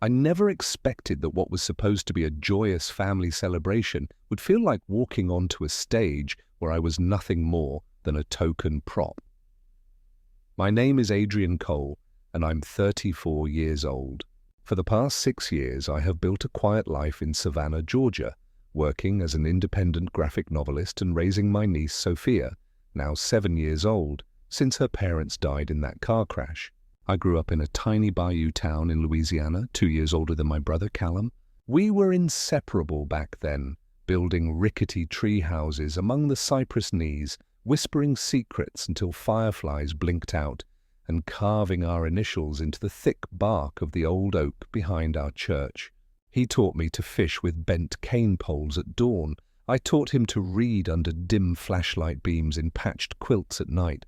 I never expected that what was supposed to be a joyous family celebration would feel like walking onto a stage where I was nothing more than a token prop. My name is Adrian Cole, and I'm 34 years old. For the past 6 years, I have built a quiet life in Savannah, Georgia, working as an independent graphic novelist and raising my niece Sofia, now 7 years old, since her parents died in that car crash. I grew up in a tiny bayou town in Louisiana, 2 years older than my brother Callum. We were inseparable back then, building rickety tree houses among the cypress knees, whispering secrets until fireflies blinked out, and carving our initials into the thick bark of the old oak behind our church. He taught me to fish with bent cane poles at dawn. I taught him to read under dim flashlight beams in patched quilts at night.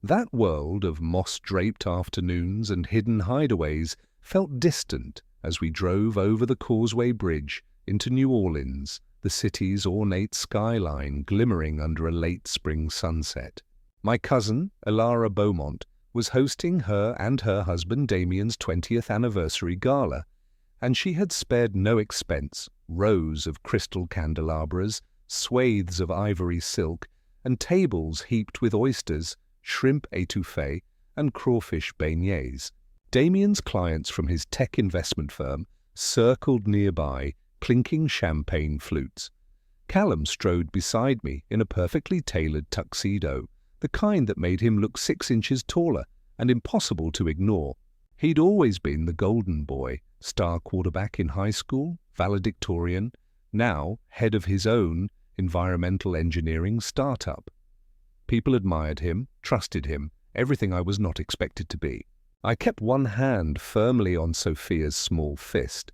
That world of moss-draped afternoons and hidden hideaways felt distant as we drove over the Causeway Bridge into New Orleans, the city's ornate skyline glimmering under a late spring sunset. My cousin, Elara Beaumont, was hosting her and her husband Damien's 20th anniversary gala, and she had spared no expense: rows of crystal candelabras, swathes of ivory silk, and tables heaped with oysters, shrimp étouffée, and crawfish beignets. Damien's clients from his tech investment firm circled nearby, clinking champagne flutes. Callum strode beside me in a perfectly tailored tuxedo, the kind that made him look 6 inches taller and impossible to ignore. He'd always been the golden boy, star quarterback in high school, valedictorian, now head of his own environmental engineering startup. People admired him, trusted him, everything I was not expected to be. I kept one hand firmly on Sofia's small fist.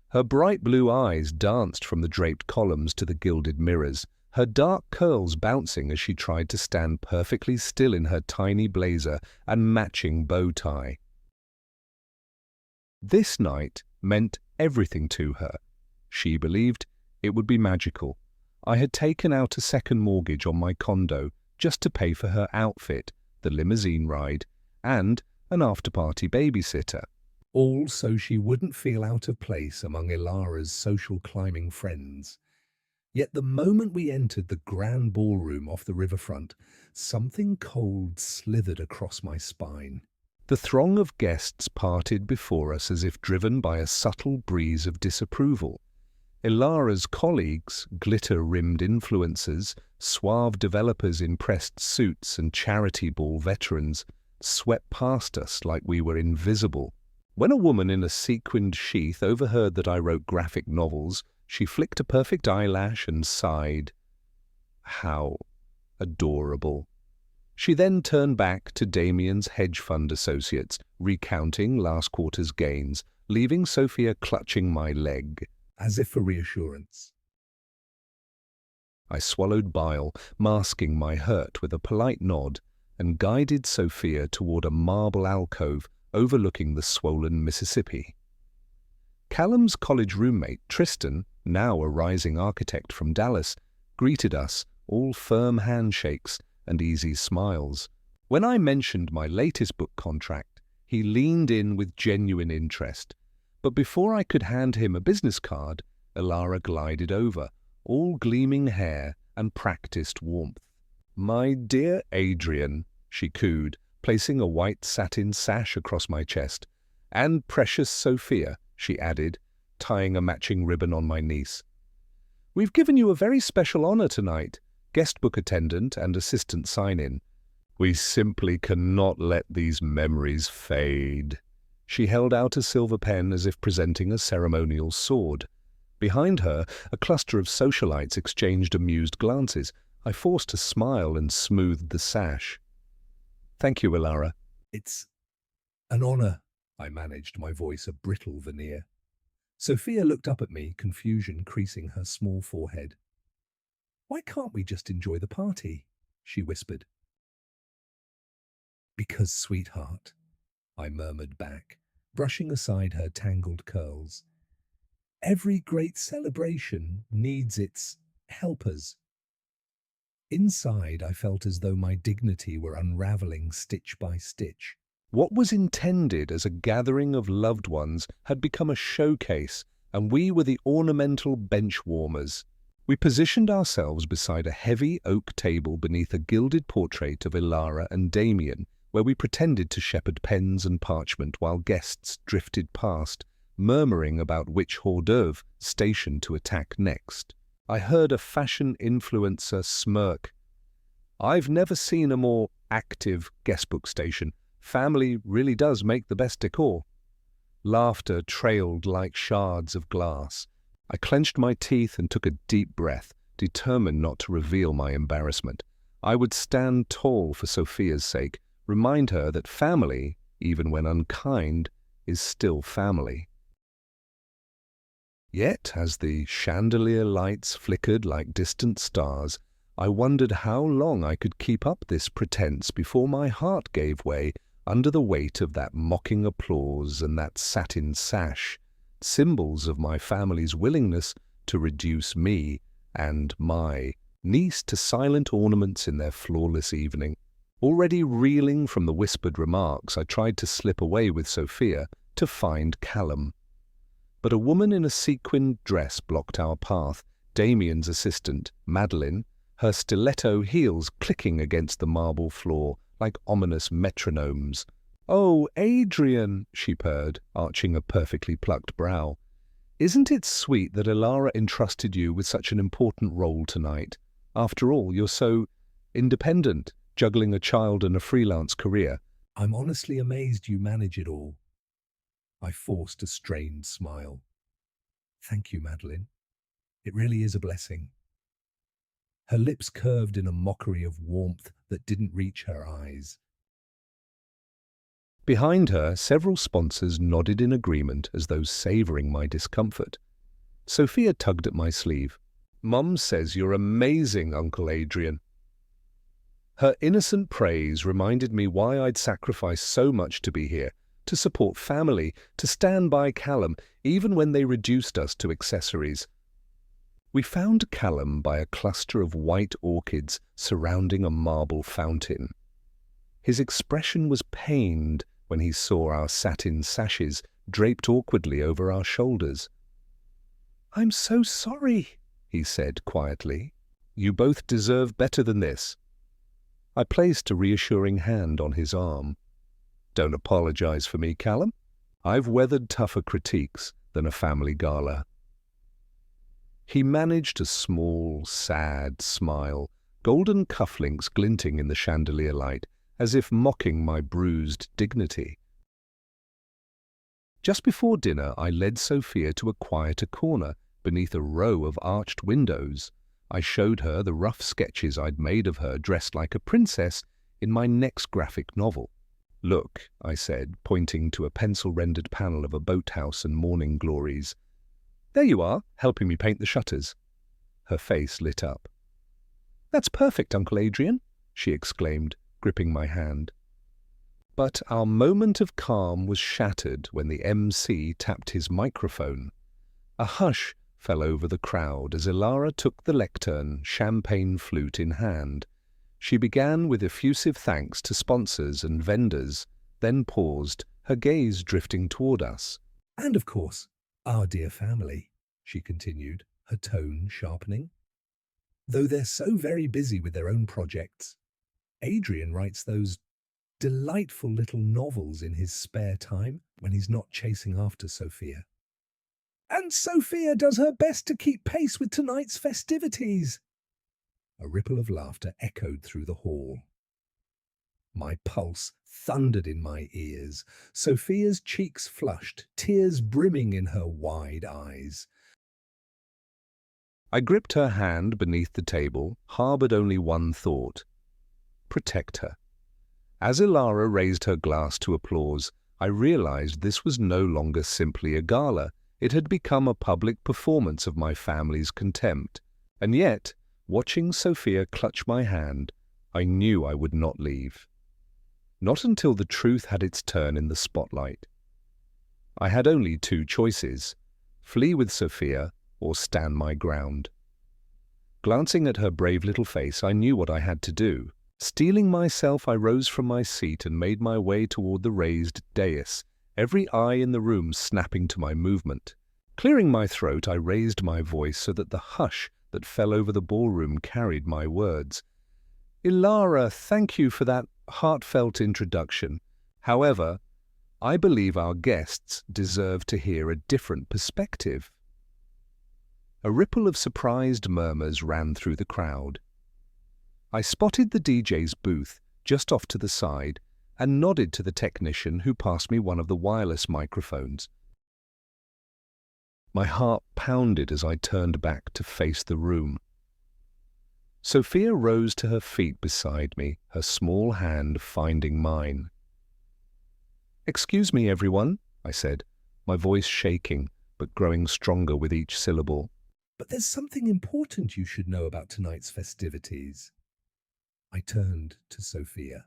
Her bright blue eyes danced from the draped columns to the gilded mirrors, her dark curls bouncing as she tried to stand perfectly still in her tiny blazer and matching bow tie. This night meant everything to her. She believed it would be magical. I had taken out a second mortgage on my condo just to pay for her outfit, the limousine ride, and an after-party babysitter. All so she wouldn't feel out of place among Elara's social climbing friends. Yet the moment we entered the grand ballroom off the riverfront, something cold slithered across my spine. The throng of guests parted before us as if driven by a subtle breeze of disapproval. Elara's colleagues, glitter-rimmed influencers, suave developers in pressed suits, and charity ball veterans swept past us like we were invisible. When a woman in a sequined sheath overheard that I wrote graphic novels, she flicked a perfect eyelash and sighed. How adorable. She then turned back to Damien's hedge fund associates, recounting last quarter's gains, leaving Sofia clutching my leg, as if for reassurance. I swallowed bile, masking my hurt with a polite nod, and guided Sofia toward a marble alcove overlooking the swollen Mississippi. Callum's college roommate, Tristan, now a rising architect from Dallas, greeted us, all firm handshakes and easy smiles. When I mentioned my latest book contract, he leaned in with genuine interest. But before I could hand him a business card, Elara glided over, all gleaming hair and practiced warmth. "My dear Adrian," she cooed, placing a white satin sash across my chest. "And precious Sofia," she added, tying a matching ribbon on my niece. "We've given you a very special honor tonight, guest book attendant and assistant sign-in. We simply cannot let these memories fade." She held out a silver pen as if presenting a ceremonial sword. Behind her, a cluster of socialites exchanged amused glances. I forced a smile and smoothed the sash. "Thank you, Elara." "It's an honor," I managed, my voice a brittle veneer. Sofia looked up at me, confusion creasing her small forehead. "Why can't we just enjoy the party?" she whispered. "Because, sweetheart," I murmured back, brushing aside her tangled curls, "every great celebration needs its helpers." Inside, I felt as though my dignity were unraveling stitch by stitch. What was intended as a gathering of loved ones had become a showcase, and we were the ornamental bench warmers. We positioned ourselves beside a heavy oak table beneath a gilded portrait of Ilara and Damien, where we pretended to shepherd pens and parchment while guests drifted past, murmuring about which hors d'oeuvre station to attack next. I heard a fashion influencer smirk. "I've never seen a more active guestbook station. Family really does make the best decor." Laughter trailed like shards of glass. I clenched my teeth and took a deep breath, determined not to reveal my embarrassment. I would stand tall for Sofia's sake, remind her that family, even when unkind, is still family. Yet, as the chandelier lights flickered like distant stars, I wondered how long I could keep up this pretense before my heart gave way under the weight of that mocking applause and that satin sash, symbols of my family's willingness to reduce me and my niece to silent ornaments in their flawless evening. Already reeling from the whispered remarks, I tried to slip away with Sofia to find Callum. But a woman in a sequined dress blocked our path, Damien's assistant, Madeline, her stiletto heels clicking against the marble floor like ominous metronomes. "Oh, Adrian," she purred, arching a perfectly plucked brow. "Isn't it sweet that Ilara entrusted you with such an important role tonight? After all, you're so independent, juggling a child and a freelance career." "I'm honestly amazed you manage it all." I forced a strained smile. "Thank you, Madeline. It really is a blessing." Her lips curved in a mockery of warmth that didn't reach her eyes. Behind her, several sponsors nodded in agreement as though savouring my discomfort. Sofia tugged at my sleeve. "Mum says you're amazing, Uncle Adrian." Her innocent praise reminded me why I'd sacrificed so much to be here, to support family, to stand by Callum, even when they reduced us to accessories. We found Callum by a cluster of white orchids surrounding a marble fountain. His expression was pained when he saw our satin sashes draped awkwardly over our shoulders. "I'm so sorry," he said quietly. "You both deserve better than this." I placed a reassuring hand on his arm. "Don't apologize for me, Callum. I've weathered tougher critiques than a family gala." He managed a small, sad smile, golden cufflinks glinting in the chandelier light, as if mocking my bruised dignity. Just before dinner, I led Sofia to a quieter corner beneath a row of arched windows. I showed her the rough sketches I'd made of her dressed like a princess in my next graphic novel. "Look," I said, pointing to a pencil-rendered panel of a boathouse and morning glories. "There you are, helping me paint the shutters." Her face lit up. "That's perfect, Uncle Adrian," she exclaimed, gripping my hand. But our moment of calm was shattered when the MC tapped his microphone. A hush fell over the crowd as Ilara took the lectern, champagne flute in hand. She began with effusive thanks to sponsors and vendors, then paused, her gaze drifting toward us. "And of course, our dear family," she continued, her tone sharpening. "Though they're so very busy with their own projects, Adrian writes those delightful little novels in his spare time when he's not chasing after Sofia. And Sofia does her best to keep pace with tonight's festivities." A ripple of laughter echoed through the hall. My pulse thundered in my ears. Sofia's cheeks flushed, tears brimming in her wide eyes. I gripped her hand beneath the table, harboured only one thought: protect her. As Ilara raised her glass to applause, I realized this was no longer simply a gala. It had become a public performance of my family's contempt. And yet, watching Sofia clutch my hand, I knew I would not leave. Not until the truth had its turn in the spotlight. I had only two choices: flee with Sofia or stand my ground. Glancing at her brave little face, I knew what I had to do. Steeling myself, I rose from my seat and made my way toward the raised dais, every eye in the room snapping to my movement. Clearing my throat, I raised my voice so that the hush that fell over the ballroom carried my words. Ilara, thank you for that heartfelt introduction. However, I believe our guests deserve to hear a different perspective. A ripple of surprised murmurs ran through the crowd. I spotted the DJ's booth just off to the side and nodded to the technician who passed me one of the wireless microphones. My heart pounded as I turned back to face the room. Sofia rose to her feet beside me, her small hand finding mine. "Excuse me, everyone," I said, my voice shaking but growing stronger with each syllable. "But there's something important you should know about tonight's festivities." I turned to Sofia.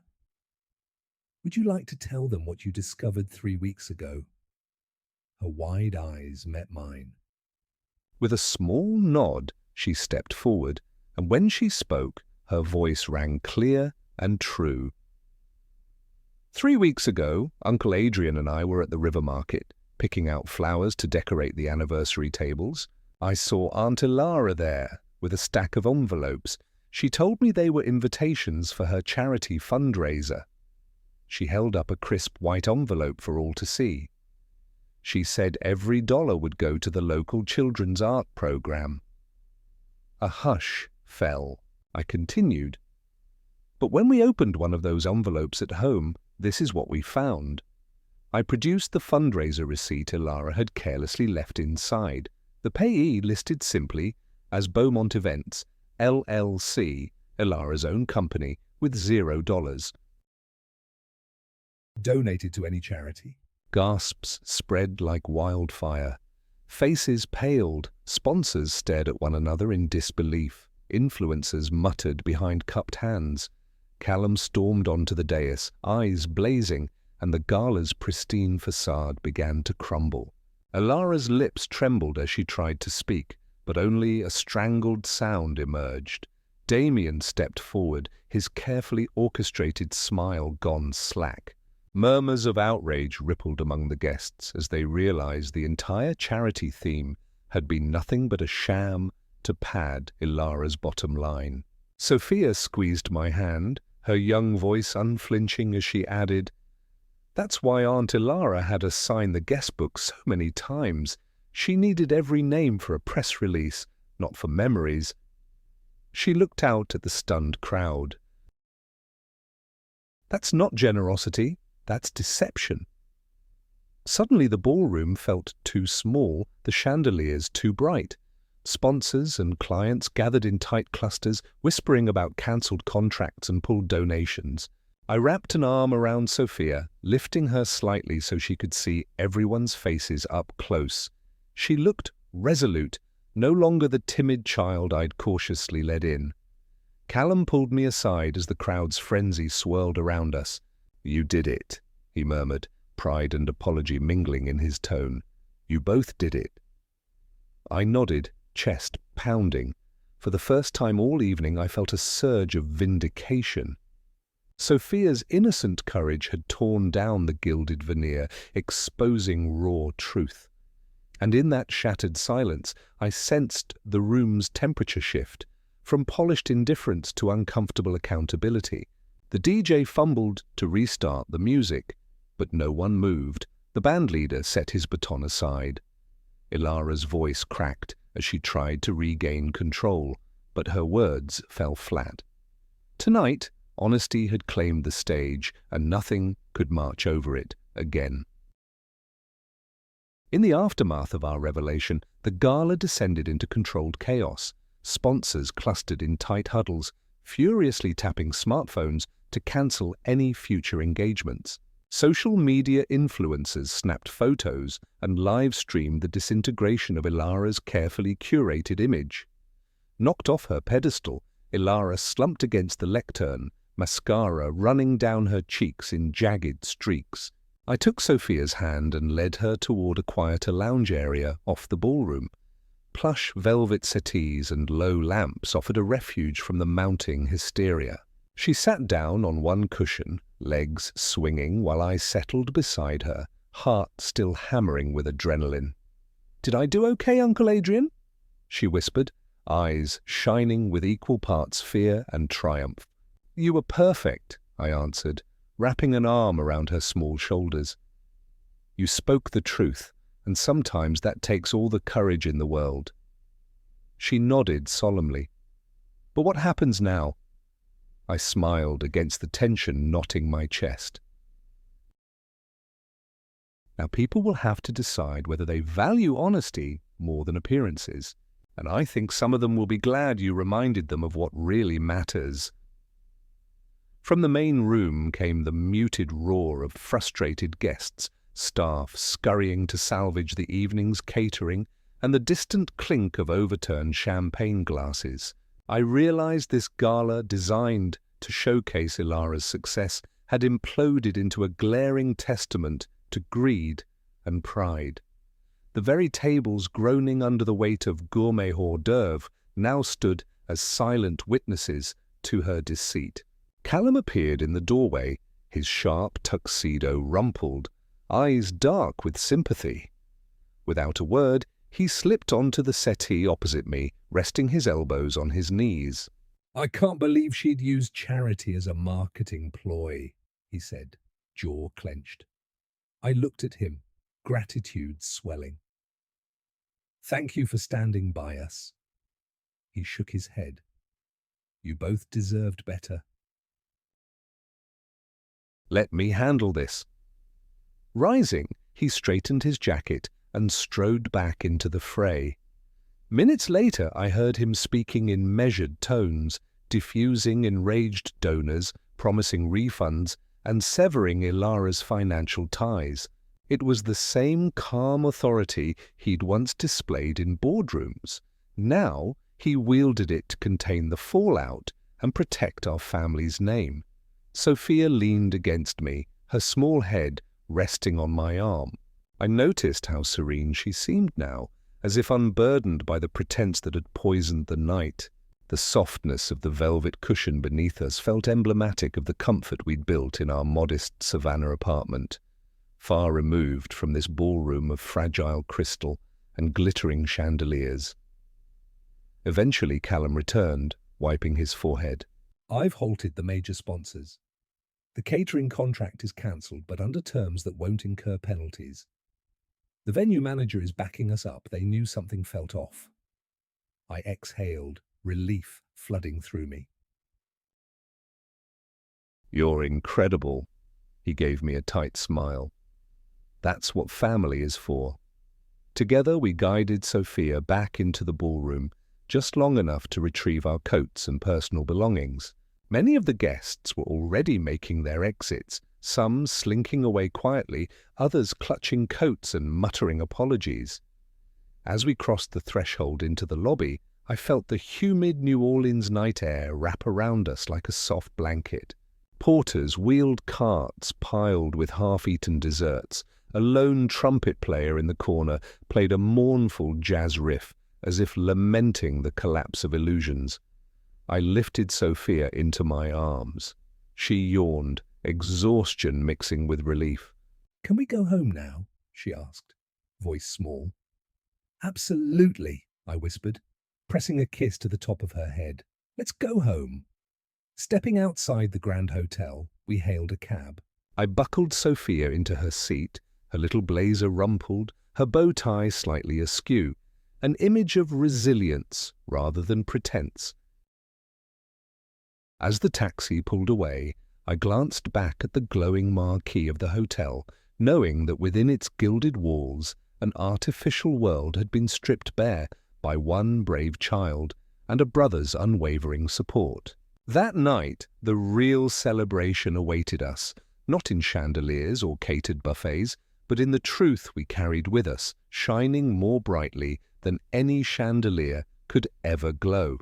"Would you like to tell them what you discovered 3 weeks ago?" Her wide eyes met mine. With a small nod, she stepped forward, and when she spoke, her voice rang clear and true. 3 weeks ago, Uncle Adrian and I were at the river market, picking out flowers to decorate the anniversary tables. I saw Aunt Ilara there, with a stack of envelopes. She told me they were invitations for her charity fundraiser. She held up a crisp white envelope for all to see. She said every dollar would go to the local children's art program. A hush fell. I continued. But when we opened one of those envelopes at home, this is what we found. I produced the fundraiser receipt Ilara had carelessly left inside. The payee listed simply as Beaumont Events, LLC, Ilara's own company, with $0. Donated to any charity. Gasps spread like wildfire. Faces paled. Sponsors stared at one another in disbelief. Influencers muttered behind cupped hands. Callum stormed onto the dais, eyes blazing, and the gala's pristine facade began to crumble. Ilara's lips trembled as she tried to speak, but only a strangled sound emerged. Damien stepped forward, his carefully orchestrated smile gone slack. Murmurs of outrage rippled among the guests as they realized the entire charity theme had been nothing but a sham to pad Ilara's bottom line. Sofia squeezed my hand, her young voice unflinching as she added, "That's why Aunt Ilara had us sign the guest book so many times. She needed every name for a press release, not for memories." She looked out at the stunned crowd. "That's not generosity. That's deception." Suddenly the ballroom felt too small, the chandeliers too bright. Sponsors and clients gathered in tight clusters, whispering about cancelled contracts and pulled donations. I wrapped an arm around Sofia, lifting her slightly so she could see everyone's faces up close. She looked resolute, no longer the timid child I'd cautiously led in. Callum pulled me aside as the crowd's frenzy swirled around us. "You did it," he murmured, pride and apology mingling in his tone. "You both did it." I nodded, chest pounding. For the first time all evening I felt a surge of vindication. Sofia's innocent courage had torn down the gilded veneer, exposing raw truth. And in that shattered silence I sensed the room's temperature shift, from polished indifference to uncomfortable accountability. The DJ fumbled to restart the music, but no one moved. The bandleader set his baton aside. Ilara's voice cracked as she tried to regain control, but her words fell flat. Tonight, honesty had claimed the stage, and nothing could march over it again. In the aftermath of our revelation, the gala descended into controlled chaos. Sponsors clustered in tight huddles, furiously tapping smartphones to cancel any future engagements. Social media influencers snapped photos and live-streamed the disintegration of Ilara's carefully curated image. Knocked off her pedestal, Ilara slumped against the lectern, mascara running down her cheeks in jagged streaks. I took Sofia's hand and led her toward a quieter lounge area off the ballroom. Plush velvet settees and low lamps offered a refuge from the mounting hysteria. She sat down on one cushion, legs swinging while I settled beside her, heart still hammering with adrenaline. "Did I do okay, Uncle Adrian?" she whispered, eyes shining with equal parts fear and triumph. "You were perfect," I answered, wrapping an arm around her small shoulders. "You spoke the truth, and sometimes that takes all the courage in the world." She nodded solemnly. "But what happens now?" I smiled against the tension knotting my chest. "Now people will have to decide whether they value honesty more than appearances, and I think some of them will be glad you reminded them of what really matters." From the main room came the muted roar of frustrated guests, staff scurrying to salvage the evening's catering, and the distant clink of overturned champagne glasses. I realized this gala, designed to showcase Ilara's success, had imploded into a glaring testament to greed and pride. The very tables groaning under the weight of gourmet hors d'oeuvre now stood as silent witnesses to her deceit. Callum appeared in the doorway, his sharp tuxedo rumpled, eyes dark with sympathy. Without a word, he slipped onto the settee opposite me, resting his elbows on his knees. "I can't believe she'd used charity as a marketing ploy," he said, jaw clenched. I looked at him, gratitude swelling. "Thank you for standing by us." He shook his head. "You both deserved better." "Let me handle this." Rising, he straightened his jacket and strode back into the fray. Minutes later, I heard him speaking in measured tones, diffusing enraged donors, promising refunds, and severing Ilara's financial ties. It was the same calm authority he'd once displayed in boardrooms. Now he wielded it to contain the fallout and protect our family's name. Sofia leaned against me, her small head resting on my arm. I noticed how serene she seemed now, as if unburdened by the pretense that had poisoned the night. The softness of the velvet cushion beneath us felt emblematic of the comfort we'd built in our modest Savannah apartment, far removed from this ballroom of fragile crystal and glittering chandeliers. Eventually Callum returned, wiping his forehead. "I've halted the major sponsors. The catering contract is cancelled, but under terms that won't incur penalties. The venue manager is backing us up. They knew something felt off." I exhaled, relief flooding through me. "You're incredible." He gave me a tight smile. "That's what family is for." Together we guided Sofia back into the ballroom, just long enough to retrieve our coats and personal belongings. Many of the guests were already making their exits, some slinking away quietly, others clutching coats and muttering apologies. As we crossed the threshold into the lobby, I felt the humid New Orleans night air wrap around us like a soft blanket. Porters wheeled carts piled with half-eaten desserts. A lone trumpet player in the corner played a mournful jazz riff, as if lamenting the collapse of illusions. I lifted Sofia into my arms. She yawned, exhaustion mixing with relief. "Can we go home now?" she asked, voice small. "Absolutely," I whispered, pressing a kiss to the top of her head. "Let's go home." Stepping outside the Grand Hotel, we hailed a cab. I buckled Sofia into her seat, her little blazer rumpled, her bow tie slightly askew, an image of resilience rather than pretense. As the taxi pulled away, I glanced back at the glowing marquee of the hotel, knowing that within its gilded walls an artificial world had been stripped bare by one brave child and a brother's unwavering support. That night, the real celebration awaited us, not in chandeliers or catered buffets, but in the truth we carried with us, shining more brightly than any chandelier could ever glow.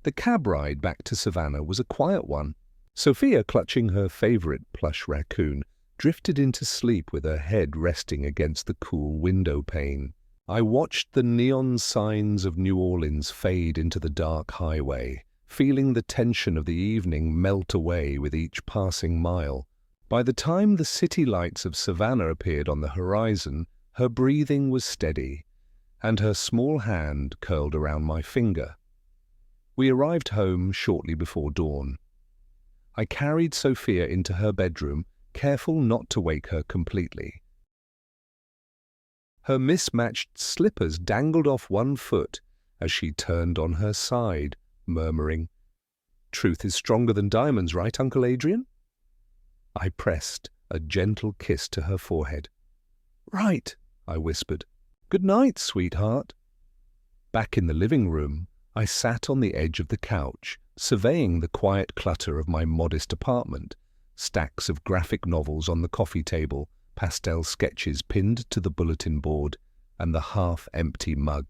The cab ride back to Savannah was a quiet one. Sofia, clutching her favorite plush raccoon, drifted into sleep with her head resting against the cool window pane. I watched the neon signs of New Orleans fade into the dark highway, feeling the tension of the evening melt away with each passing mile. By the time the city lights of Savannah appeared on the horizon, her breathing was steady, and her small hand curled around my finger. We arrived home shortly before dawn. I carried Sofia into her bedroom, careful not to wake her completely. Her mismatched slippers dangled off one foot as she turned on her side, murmuring, "Truth is stronger than diamonds, right, Uncle Adrian?" I pressed a gentle kiss to her forehead. "Right," I whispered. "Good night, sweetheart." Back in the living room, I sat on the edge of the couch, surveying the quiet clutter of my modest apartment, stacks of graphic novels on the coffee table, pastel sketches pinned to the bulletin board, and the half-empty mug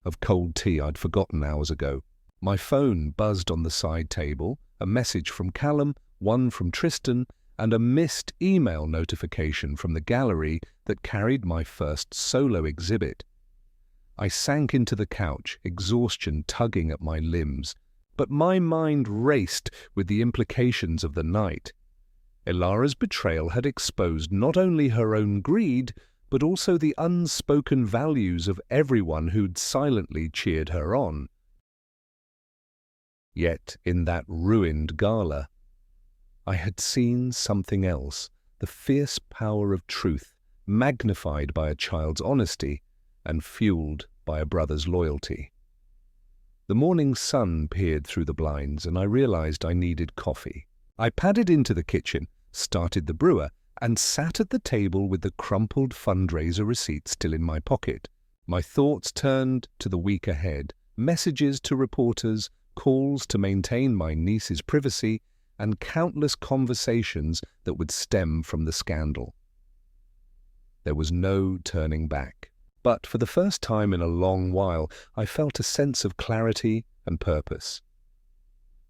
of cold tea I'd forgotten hours ago. My phone buzzed on the side table, a message from Callum, one from Tristan, and a missed email notification from the gallery that carried my first solo exhibit. I sank into the couch, exhaustion tugging at my limbs, but my mind raced with the implications of the night. Elara's betrayal had exposed not only her own greed, but also the unspoken values of everyone who'd silently cheered her on. Yet in that ruined gala, I had seen something else, the fierce power of truth, magnified by a child's honesty and fueled by a brother's loyalty. The morning sun peered through the blinds, and I realized I needed coffee. I padded into the kitchen, started the brewer, and sat at the table with the crumpled fundraiser receipt still in my pocket. My thoughts turned to the week ahead, messages to reporters, calls to maintain my niece's privacy, and countless conversations that would stem from the scandal. There was no turning back, but for the first time in a long while, I felt a sense of clarity and purpose.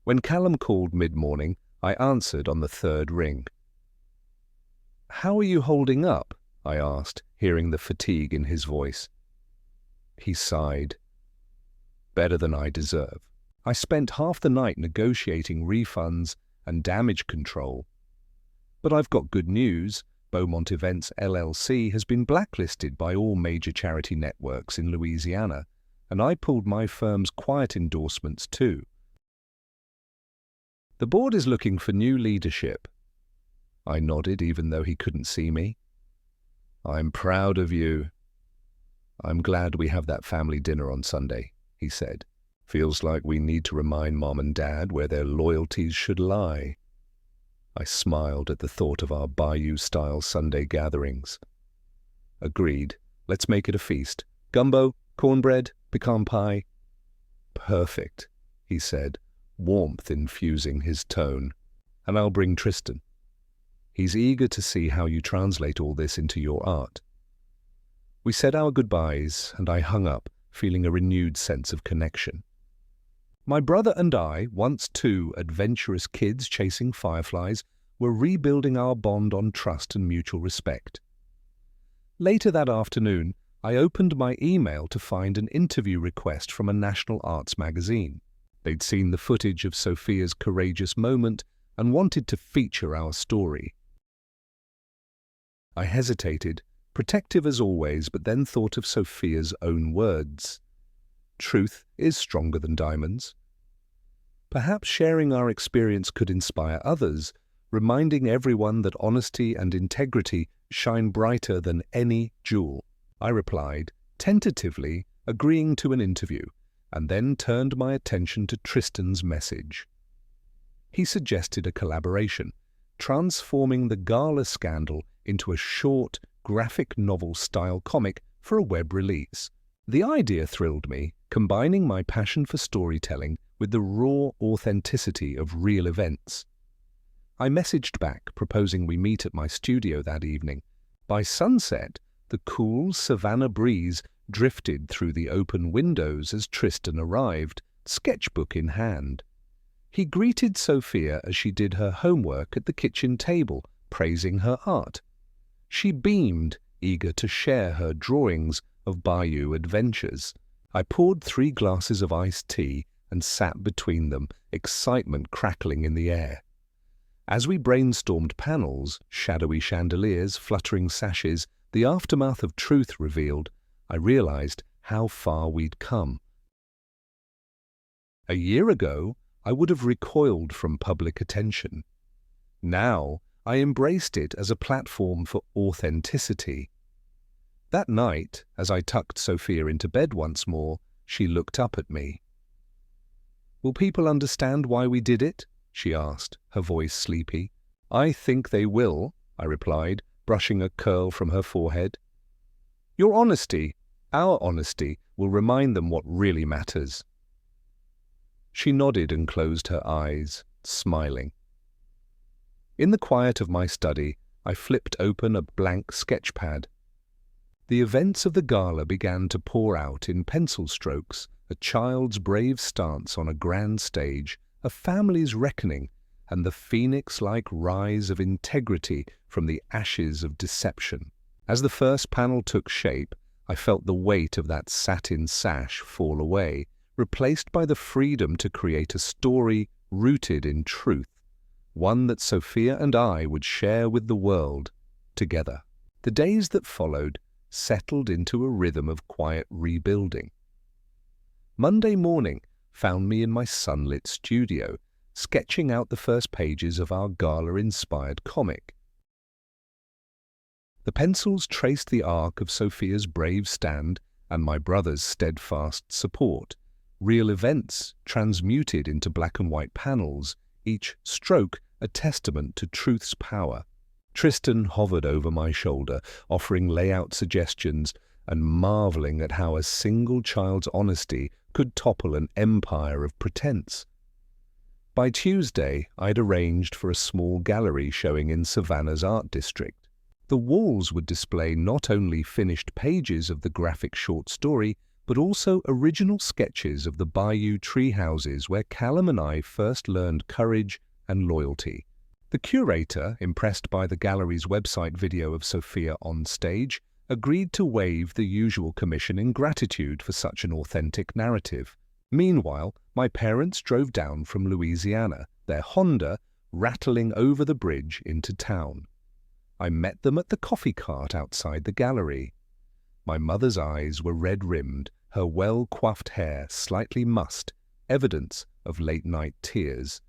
When Callum called mid-morning, I answered on the third ring. "How are you holding up?" I asked, hearing the fatigue in his voice. He sighed. "Better than I deserve. I spent half the night negotiating refunds and damage control. But I've got good news. Beaumont Events LLC has been blacklisted by all major charity networks in Louisiana, and I pulled my firm's quiet endorsements too. The board is looking for new leadership." I nodded, even though he couldn't see me. "I'm proud of you." "I'm glad we have that family dinner on Sunday," he said. "Feels like we need to remind Mom and Dad where their loyalties should lie." I smiled at the thought of our bayou-style Sunday gatherings. "Agreed. Let's make it a feast. Gumbo, cornbread, pecan pie." "Perfect," he said, warmth infusing his tone. "And I'll bring Tristan. He's eager to see how you translate all this into your art." We said our goodbyes, and I hung up, feeling a renewed sense of connection. My brother and I, once two adventurous kids chasing fireflies, were rebuilding our bond on trust and mutual respect. Later that afternoon, I opened my email to find an interview request from a national arts magazine. They'd seen the footage of Sofia's courageous moment and wanted to feature our story. I hesitated, protective as always, but then thought of Sofia's own words. Truth is stronger than diamonds. Perhaps sharing our experience could inspire others, reminding everyone that honesty and integrity shine brighter than any jewel. I replied, tentatively agreeing to an interview, and then turned my attention to Tristan's message. He suggested a collaboration, transforming the gala scandal into a short, graphic novel-style comic for a web release. The idea thrilled me, combining my passion for storytelling with the raw authenticity of real events. I messaged back, proposing we meet at my studio that evening. By sunset, the cool Savannah breeze drifted through the open windows as Tristan arrived, sketchbook in hand. He greeted Sofia as she did her homework at the kitchen table, praising her art. She beamed, eager to share her drawings of bayou adventures. I poured 3 glasses of iced tea and sat between them, excitement crackling in the air. As we brainstormed panels, shadowy chandeliers, fluttering sashes, the aftermath of truth revealed, I realized how far we'd come. A year ago, I would have recoiled from public attention. Now, I embraced it as a platform for authenticity. That night, as I tucked Sofia into bed once more, she looked up at me. "Will people understand why we did it?" she asked, her voice sleepy. "I think they will," I replied, brushing a curl from her forehead. "Your honesty, our honesty, will remind them what really matters." She nodded and closed her eyes, smiling. In the quiet of my study, I flipped open a blank sketch pad. The events of the gala began to pour out in pencil strokes, a child's brave stance on a grand stage, a family's reckoning, and the phoenix-like rise of integrity from the ashes of deception. As the first panel took shape, I felt the weight of that satin sash fall away, replaced by the freedom to create a story rooted in truth, one that Sofia and I would share with the world together. The days that followed settled into a rhythm of quiet rebuilding. Monday morning found me in my sunlit studio, sketching out the first pages of our gala-inspired comic. The pencils traced the arc of Sofia's brave stand and my brother's steadfast support, real events transmuted into black and white panels, each stroke a testament to truth's power. Tristan hovered over my shoulder, offering layout suggestions and marveling at how a single child's honesty could topple an empire of pretense. By Tuesday, I'd arranged for a small gallery showing in Savannah's art district. The walls would display not only finished pages of the graphic short story, but also original sketches of the bayou tree houses where Callum and I first learned courage and loyalty. The curator, impressed by the gallery's website video of Sofia on stage, agreed to waive the usual commission in gratitude for such an authentic narrative. Meanwhile, my parents drove down from Louisiana, their Honda rattling over the bridge into town. I met them at the coffee cart outside the gallery. My mother's eyes were red-rimmed, her well-coiffed hair slightly mussed, evidence of late-night tears.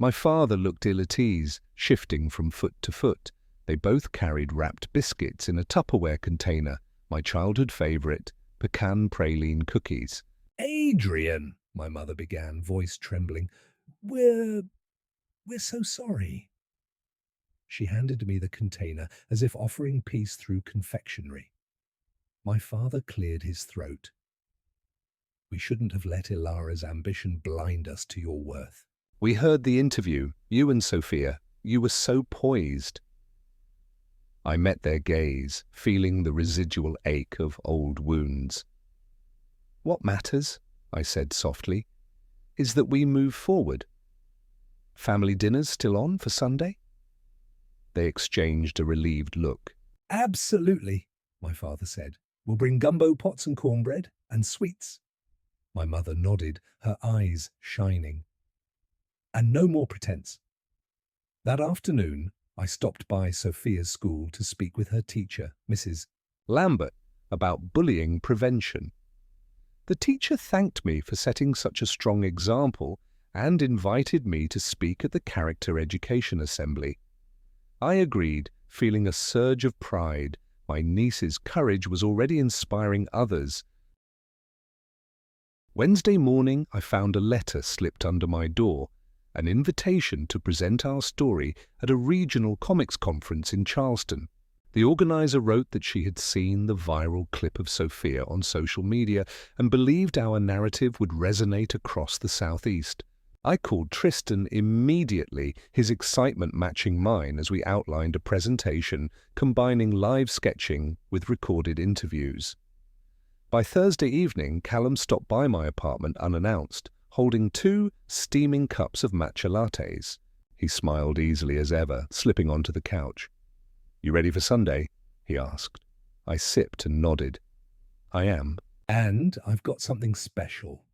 My father looked ill at ease, shifting from foot to foot. They both carried wrapped biscuits in a Tupperware container, my childhood favorite, pecan praline cookies. "Adrian," my mother began, voice trembling, we're so sorry." She handed me the container as if offering peace through confectionery. My father cleared his throat. "We shouldn't have let Ilara's ambition blind us to your worth." "We heard the interview, you and Sofia. You were so poised." I met their gaze, feeling the residual ache of old wounds. "What matters," I said softly, "is that we move forward. Family dinner's still on for Sunday?" They exchanged a relieved look. "Absolutely," my father said. "We'll bring gumbo pots and cornbread and sweets." My mother nodded, her eyes shining. "And no more pretense." That afternoon, I stopped by Sofia's school to speak with her teacher, Mrs. Lambert, about bullying prevention. The teacher thanked me for setting such a strong example and invited me to speak at the Character Education Assembly. I agreed, feeling a surge of pride. My niece's courage was already inspiring others. Wednesday morning, I found a letter slipped under my door, an invitation to present our story at a regional comics conference in Charleston. The organizer wrote that she had seen the viral clip of Sofia on social media and believed our narrative would resonate across the Southeast. I called Tristan immediately, his excitement matching mine as we outlined a presentation combining live sketching with recorded interviews. By Thursday evening, Callum stopped by my apartment unannounced, holding 2 steaming cups of matcha lattes. He smiled easily as ever, slipping onto the couch. "You ready for Sunday?" he asked. I sipped and nodded. "I am." "And I've got something special,"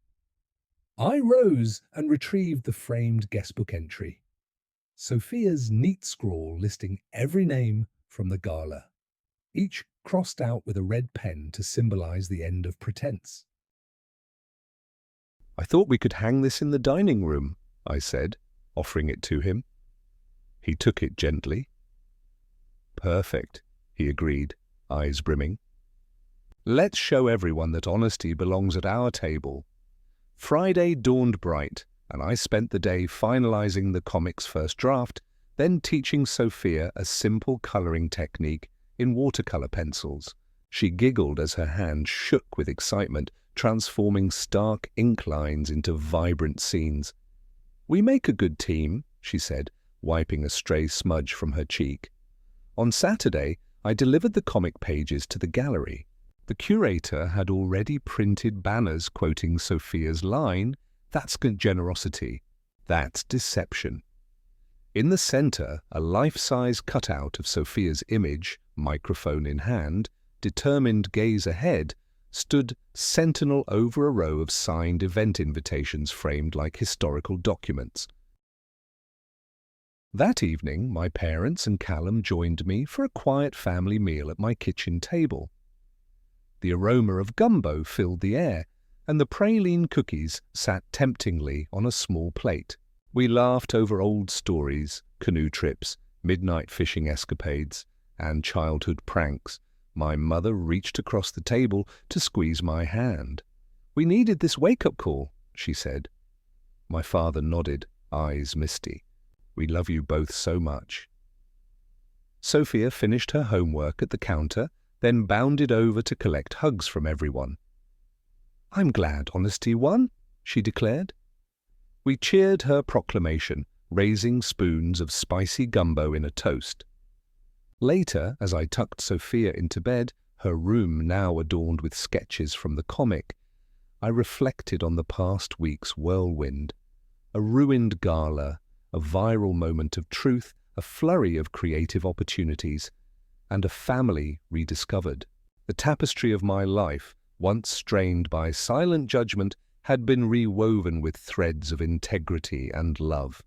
I rose and retrieved the framed guestbook entry, Sofia's neat scrawl listing every name from the gala, each crossed out with a red pen to symbolize the end of pretense. I thought we could hang this in the dining room, I said, offering it to him. He took it gently. Perfect, he agreed, eyes brimming. Let's show everyone that honesty belongs at our table. Friday dawned bright, and I spent the day finalizing the comic's first draft, then teaching Sofia a simple coloring technique in watercolor pencils. She giggled as her hand shook with excitement, transforming stark ink lines into vibrant scenes. We make a good team, she said, wiping a stray smudge from her cheek. On Saturday, I delivered the comic pages to the gallery. The curator had already printed banners quoting Sofia's line, "That's generosity, that's deception." In the center, a life-size cutout of Sofia's image, microphone in hand, determined gaze ahead, stood sentinel over a row of signed event invitations framed like historical documents. That evening, my parents and Callum joined me for a quiet family meal at my kitchen table. The aroma of gumbo filled the air, and the praline cookies sat temptingly on a small plate. We laughed over old stories, canoe trips, midnight fishing escapades, and childhood pranks. My mother reached across the table to squeeze my hand. "We needed this wake-up call," she said. My father nodded, eyes misty. "We love you both so much." Sofia finished her homework at the counter, then bounded over to collect hugs from everyone. "I'm glad honesty won," she declared. We cheered her proclamation, raising spoons of spicy gumbo in a toast. Later, as I tucked Sofia into bed, her room now adorned with sketches from the comic, I reflected on the past week's whirlwind. A ruined gala, a viral moment of truth, a flurry of creative opportunities, and a family rediscovered. The tapestry of my life, once strained by silent judgment, had been rewoven with threads of integrity and love.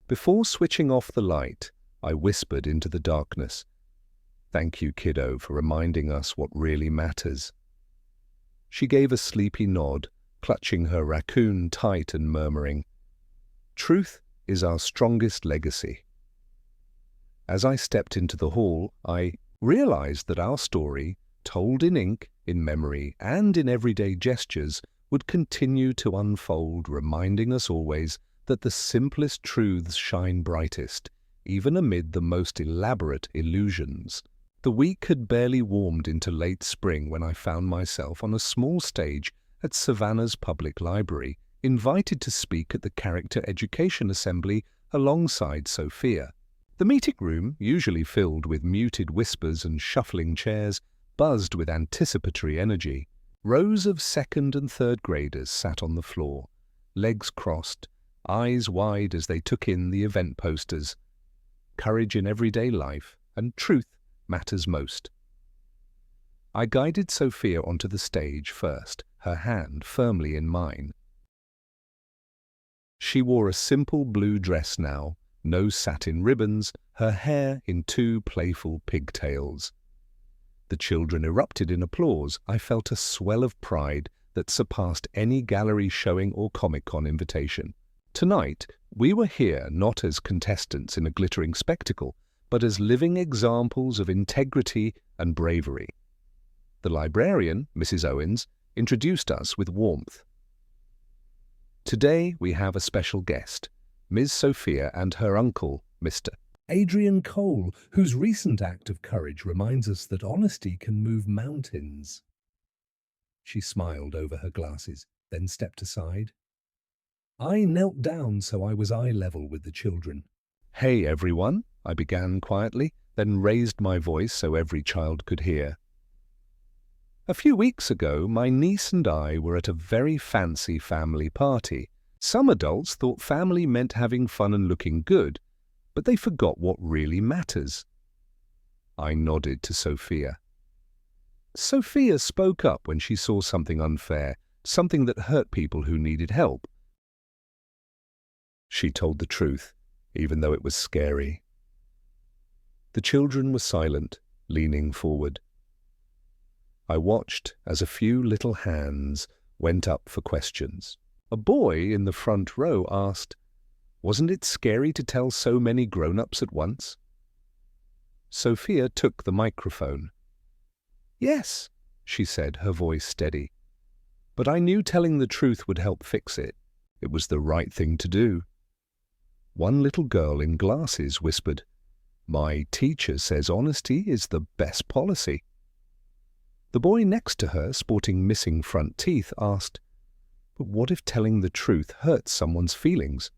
Before switching off the light, I whispered into the darkness, "Thank you, kiddo, for reminding us what really matters." She gave a sleepy nod, clutching her raccoon tight and murmuring, "Truth is our strongest legacy." As I stepped into the hall, I realized that our story, told in ink, in memory, and in everyday gestures, would continue to unfold, reminding us always that the simplest truths shine brightest, even amid the most elaborate illusions. The week had barely warmed into late spring when I found myself on a small stage at Savannah's public library, invited to speak at the Character Education Assembly alongside Sofia. The meeting room, usually filled with muted whispers and shuffling chairs, buzzed with anticipatory energy. Rows of second and third graders sat on the floor, legs crossed, eyes wide as they took in the event posters. Courage in everyday life and truth matters most. I guided Sofia onto the stage first, her hand firmly in mine. She wore a simple blue dress now, no satin ribbons, her hair in two playful pigtails. The children erupted in applause. I felt a swell of pride that surpassed any gallery showing or Comic-Con invitation. Tonight, we were here not as contestants in a glittering spectacle, but as living examples of integrity and bravery. The librarian, Mrs. Owens, introduced us with warmth. Today we have a special guest, Ms. Sofia and her uncle, Mr. Adrian Cole, whose recent act of courage reminds us that honesty can move mountains. She smiled over her glasses, then stepped aside. I knelt down so I was eye level with the children. "Hey everyone," I began quietly, then raised my voice so every child could hear. "A few weeks ago, my niece and I were at a very fancy family party. Some adults thought family meant having fun and looking good, but they forgot what really matters." I nodded to Sofia. Sofia spoke up when she saw something unfair, something that hurt people who needed help. She told the truth, even though it was scary. The children were silent, leaning forward. I watched as a few little hands went up for questions. A boy in the front row asked, "Wasn't it scary to tell so many grown-ups at once?" Sofia took the microphone. "Yes," she said, her voice steady. "But I knew telling the truth would help fix it. It was the right thing to do." One little girl in glasses whispered, "My teacher says honesty is the best policy." The boy next to her, sporting missing front teeth, asked, "But what if telling the truth hurts someone's feelings?"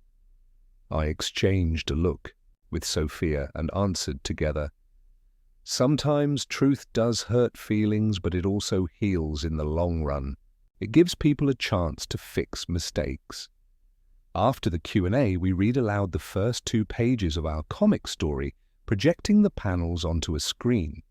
I exchanged a look with Sofia and answered together, "Sometimes truth does hurt feelings, but it also heals in the long run. It gives people a chance to fix mistakes." After the Q&A, we read aloud the first 2 pages of our comic story, projecting the panels onto a screen.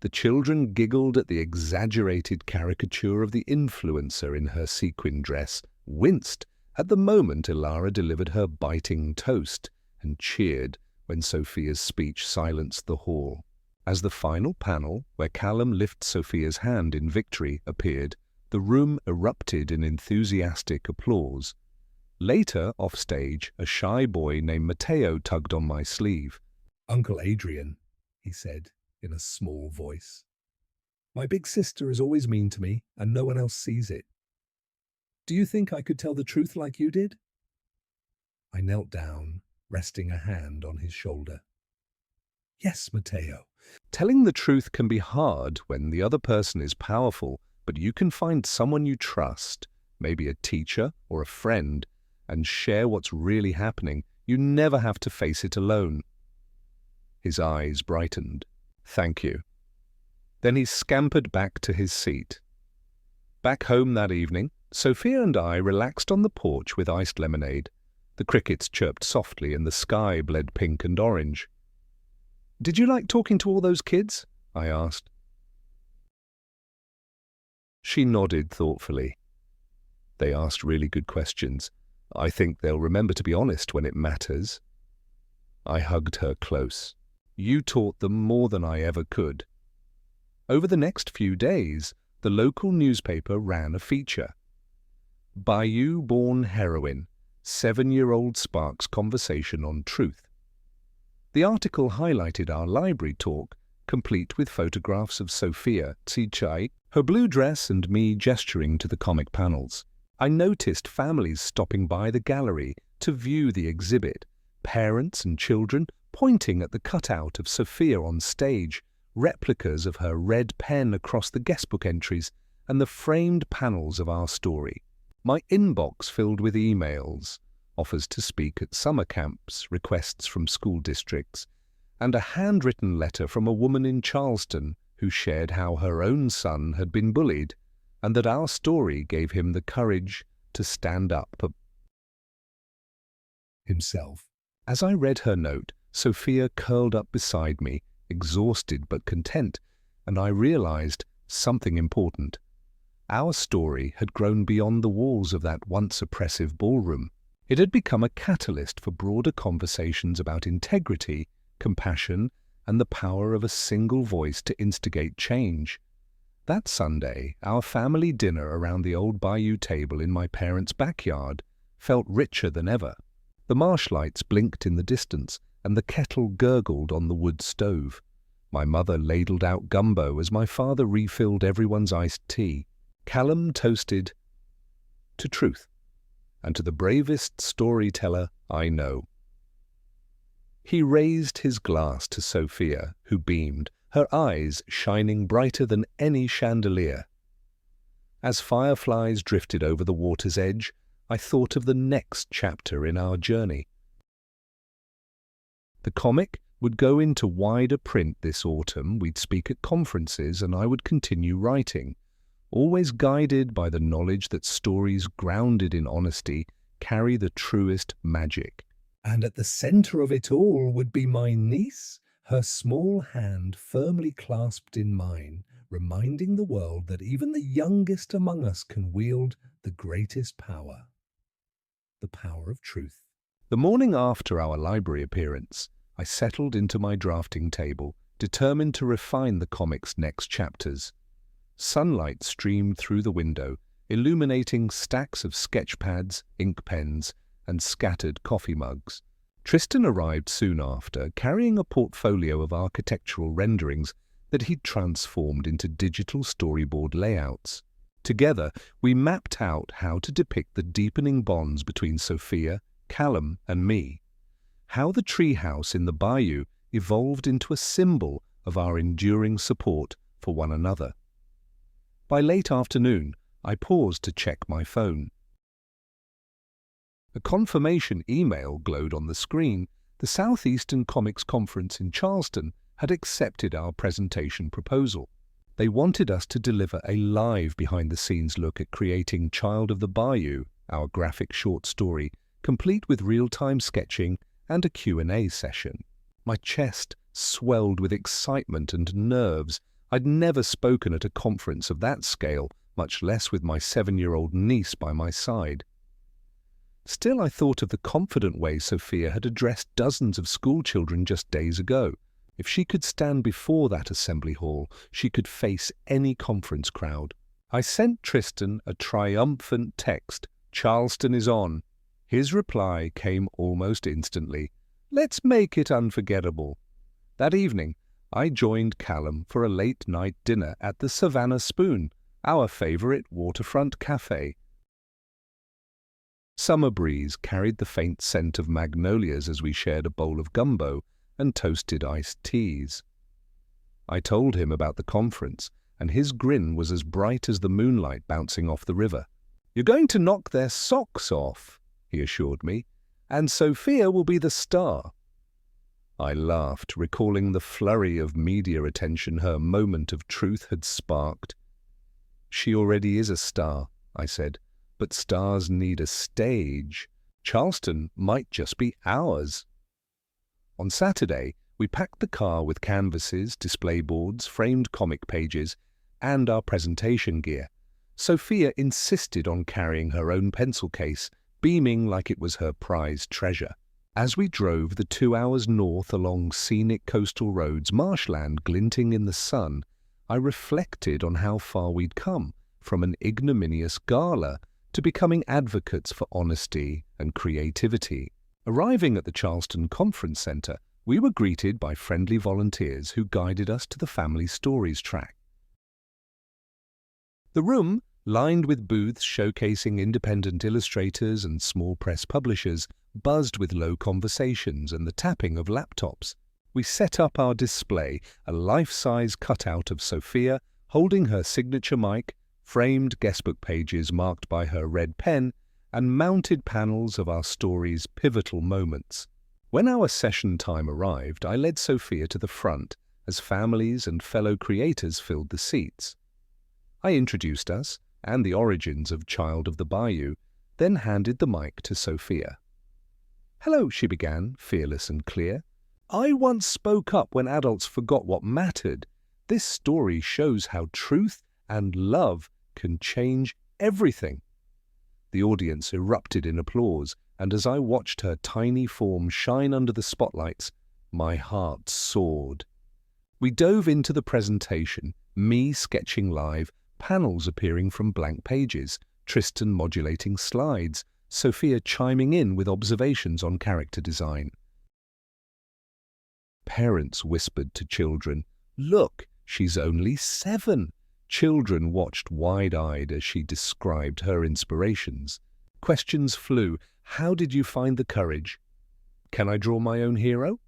The children giggled at the exaggerated caricature of the influencer in her sequin dress, winced at the moment Ilara delivered her biting toast, and cheered when Sofia's speech silenced the hall. As the final panel, where Callum lifts Sofia's hand in victory, appeared, the room erupted in enthusiastic applause. Later, offstage, a shy boy named Matteo tugged on my sleeve. "Uncle Adrian," he said in a small voice. "My big sister is always mean to me, and no one else sees it. Do you think I could tell the truth like you did?" I knelt down, resting a hand on his shoulder. "Yes, Matteo. Telling the truth can be hard when the other person is powerful, but you can find someone you trust, maybe a teacher or a friend, and share what's really happening. You never have to face it alone." His eyes brightened. "Thank you." Then he scampered back to his seat. Back home that evening, Sofia and I relaxed on the porch with iced lemonade. The crickets chirped softly and the sky bled pink and orange. "Did you like talking to all those kids?" I asked. She nodded thoughtfully. "They asked really good questions. I think they'll remember to be honest when it matters." I hugged her close. "You taught them more than I ever could." Over the next few days, the local newspaper ran a feature. Bayou-born heroine, 7-year-old sparks conversation on truth. The article highlighted our library talk, complete with photographs of Sofia, Tsichai, her blue dress, and me gesturing to the comic panels. I noticed families stopping by the gallery to view the exhibit, parents and children pointing at the cutout of Sofia on stage, replicas of her red pen across the guestbook entries, and the framed panels of our story. My inbox filled with emails, offers to speak at summer camps, requests from school districts, and a handwritten letter from a woman in Charleston who shared how her own son had been bullied, and that our story gave him the courage to stand up for himself. As I read her note, Sofia curled up beside me, exhausted but content, and I realized something important. Our story had grown beyond the walls of that once oppressive ballroom. It had become a catalyst for broader conversations about integrity, compassion, and the power of a single voice to instigate change. That Sunday, our family dinner around the old bayou table in my parents' backyard felt richer than ever. The marsh lights blinked in the distance, and the kettle gurgled on the wood stove. My mother ladled out gumbo as my father refilled everyone's iced tea. Callum toasted to truth, and to the bravest storyteller I know. He raised his glass to Sofia, who beamed, her eyes shining brighter than any chandelier. As fireflies drifted over the water's edge, I thought of the next chapter in our journey. The comic would go into wider print this autumn, we'd speak at conferences, and I would continue writing, always guided by the knowledge that stories grounded in honesty carry the truest magic. And at the center of it all would be my niece, her small hand firmly clasped in mine, reminding the world that even the youngest among us can wield the greatest power, the power of truth. The morning after our library appearance, I settled into my drafting table, determined to refine the comic's next chapters. Sunlight streamed through the window, illuminating stacks of sketch pads, ink pens, and scattered coffee mugs. Tristan arrived soon after, carrying a portfolio of architectural renderings that he'd transformed into digital storyboard layouts. Together, we mapped out how to depict the deepening bonds between Sofia, Callum, and me. How the treehouse in the bayou evolved into a symbol of our enduring support for one another. By late afternoon, I paused to check my phone. A confirmation email glowed on the screen. The Southeastern Comics Conference in Charleston had accepted our presentation proposal. They wanted us to deliver a live behind-the-scenes look at creating Child of the Bayou, our graphic short story, complete with real-time sketching and a Q&A session. My chest swelled with excitement and nerves. I'd never spoken at a conference of that scale, much less with my 7-year-old niece by my side. Still, I thought of the confident way Sofia had addressed dozens of schoolchildren just days ago. If she could stand before that assembly hall, she could face any conference crowd. I sent Tristan a triumphant text, "Charleston is on." His reply came almost instantly, "Let's make it unforgettable." That evening, I joined Callum for a late-night dinner at the Savannah Spoon, our favorite waterfront cafe. Summer breeze carried the faint scent of magnolias as we shared a bowl of gumbo and toasted iced teas. I told him about the conference, and his grin was as bright as the moonlight bouncing off the river. "You're going to knock their socks off," he assured me, "and Sofia will be the star." I laughed, recalling the flurry of media attention her moment of truth had sparked. "She already is a star," I said, "but stars need a stage. Charleston might just be ours." On Saturday, we packed the car with canvases, display boards, framed comic pages, and our presentation gear. Sofia insisted on carrying her own pencil case, beaming like it was her prized treasure. As we drove the 2 hours north along scenic coastal roads, marshland glinting in the sun, I reflected on how far we'd come, from an ignominious gala to becoming advocates for honesty and creativity. Arriving at the Charleston Conference Center, we were greeted by friendly volunteers who guided us to the Family Stories track. The room, lined with booths showcasing independent illustrators and small press publishers, buzzed with low conversations and the tapping of laptops. We set up our display, a life-size cutout of Sofia holding her signature mic, framed guestbook pages marked by her red pen, and mounted panels of our story's pivotal moments. When our session time arrived, I led Sofia to the front as families and fellow creators filled the seats. I introduced us and the origins of Child of the Bayou, then handed the mic to Sofia. "Hello," she began, fearless and clear. "I once spoke up when adults forgot what mattered. This story shows how truth and love can change everything." The audience erupted in applause, and as I watched her tiny form shine under the spotlights, my heart soared. We dove into the presentation, me sketching live, panels appearing from blank pages, Tristan modulating slides, Sofia chiming in with observations on character design. Parents whispered to children, "Look, she's only 7. Children watched wide-eyed as she described her inspirations. Questions flew. How did you find the courage? Can I draw my own hero?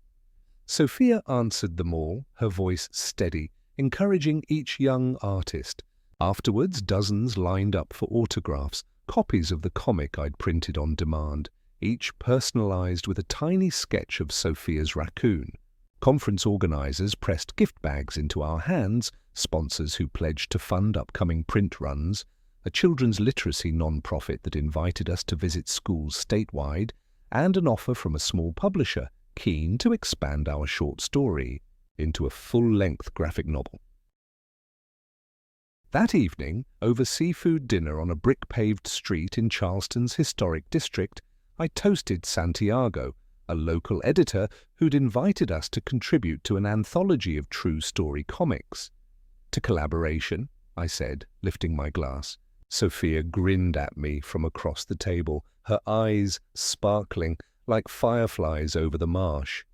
Sofia answered them all, her voice steady, encouraging each young artist. Afterwards, dozens lined up for autographs, copies of the comic I'd printed on demand, each personalized with a tiny sketch of Sofia's raccoon. Conference organizers pressed gift bags into our hands, sponsors who pledged to fund upcoming print runs, a children's literacy non-profit that invited us to visit schools statewide, and an offer from a small publisher keen to expand our short story. into a full-length graphic novel. That evening, over seafood dinner on a brick-paved street in Charleston's historic district, I toasted Santiago, a local editor who'd invited us to contribute to an anthology of true story comics. "To collaboration," I said, lifting my glass. Sofia grinned at me from across the table, her eyes sparkling like fireflies over the marsh.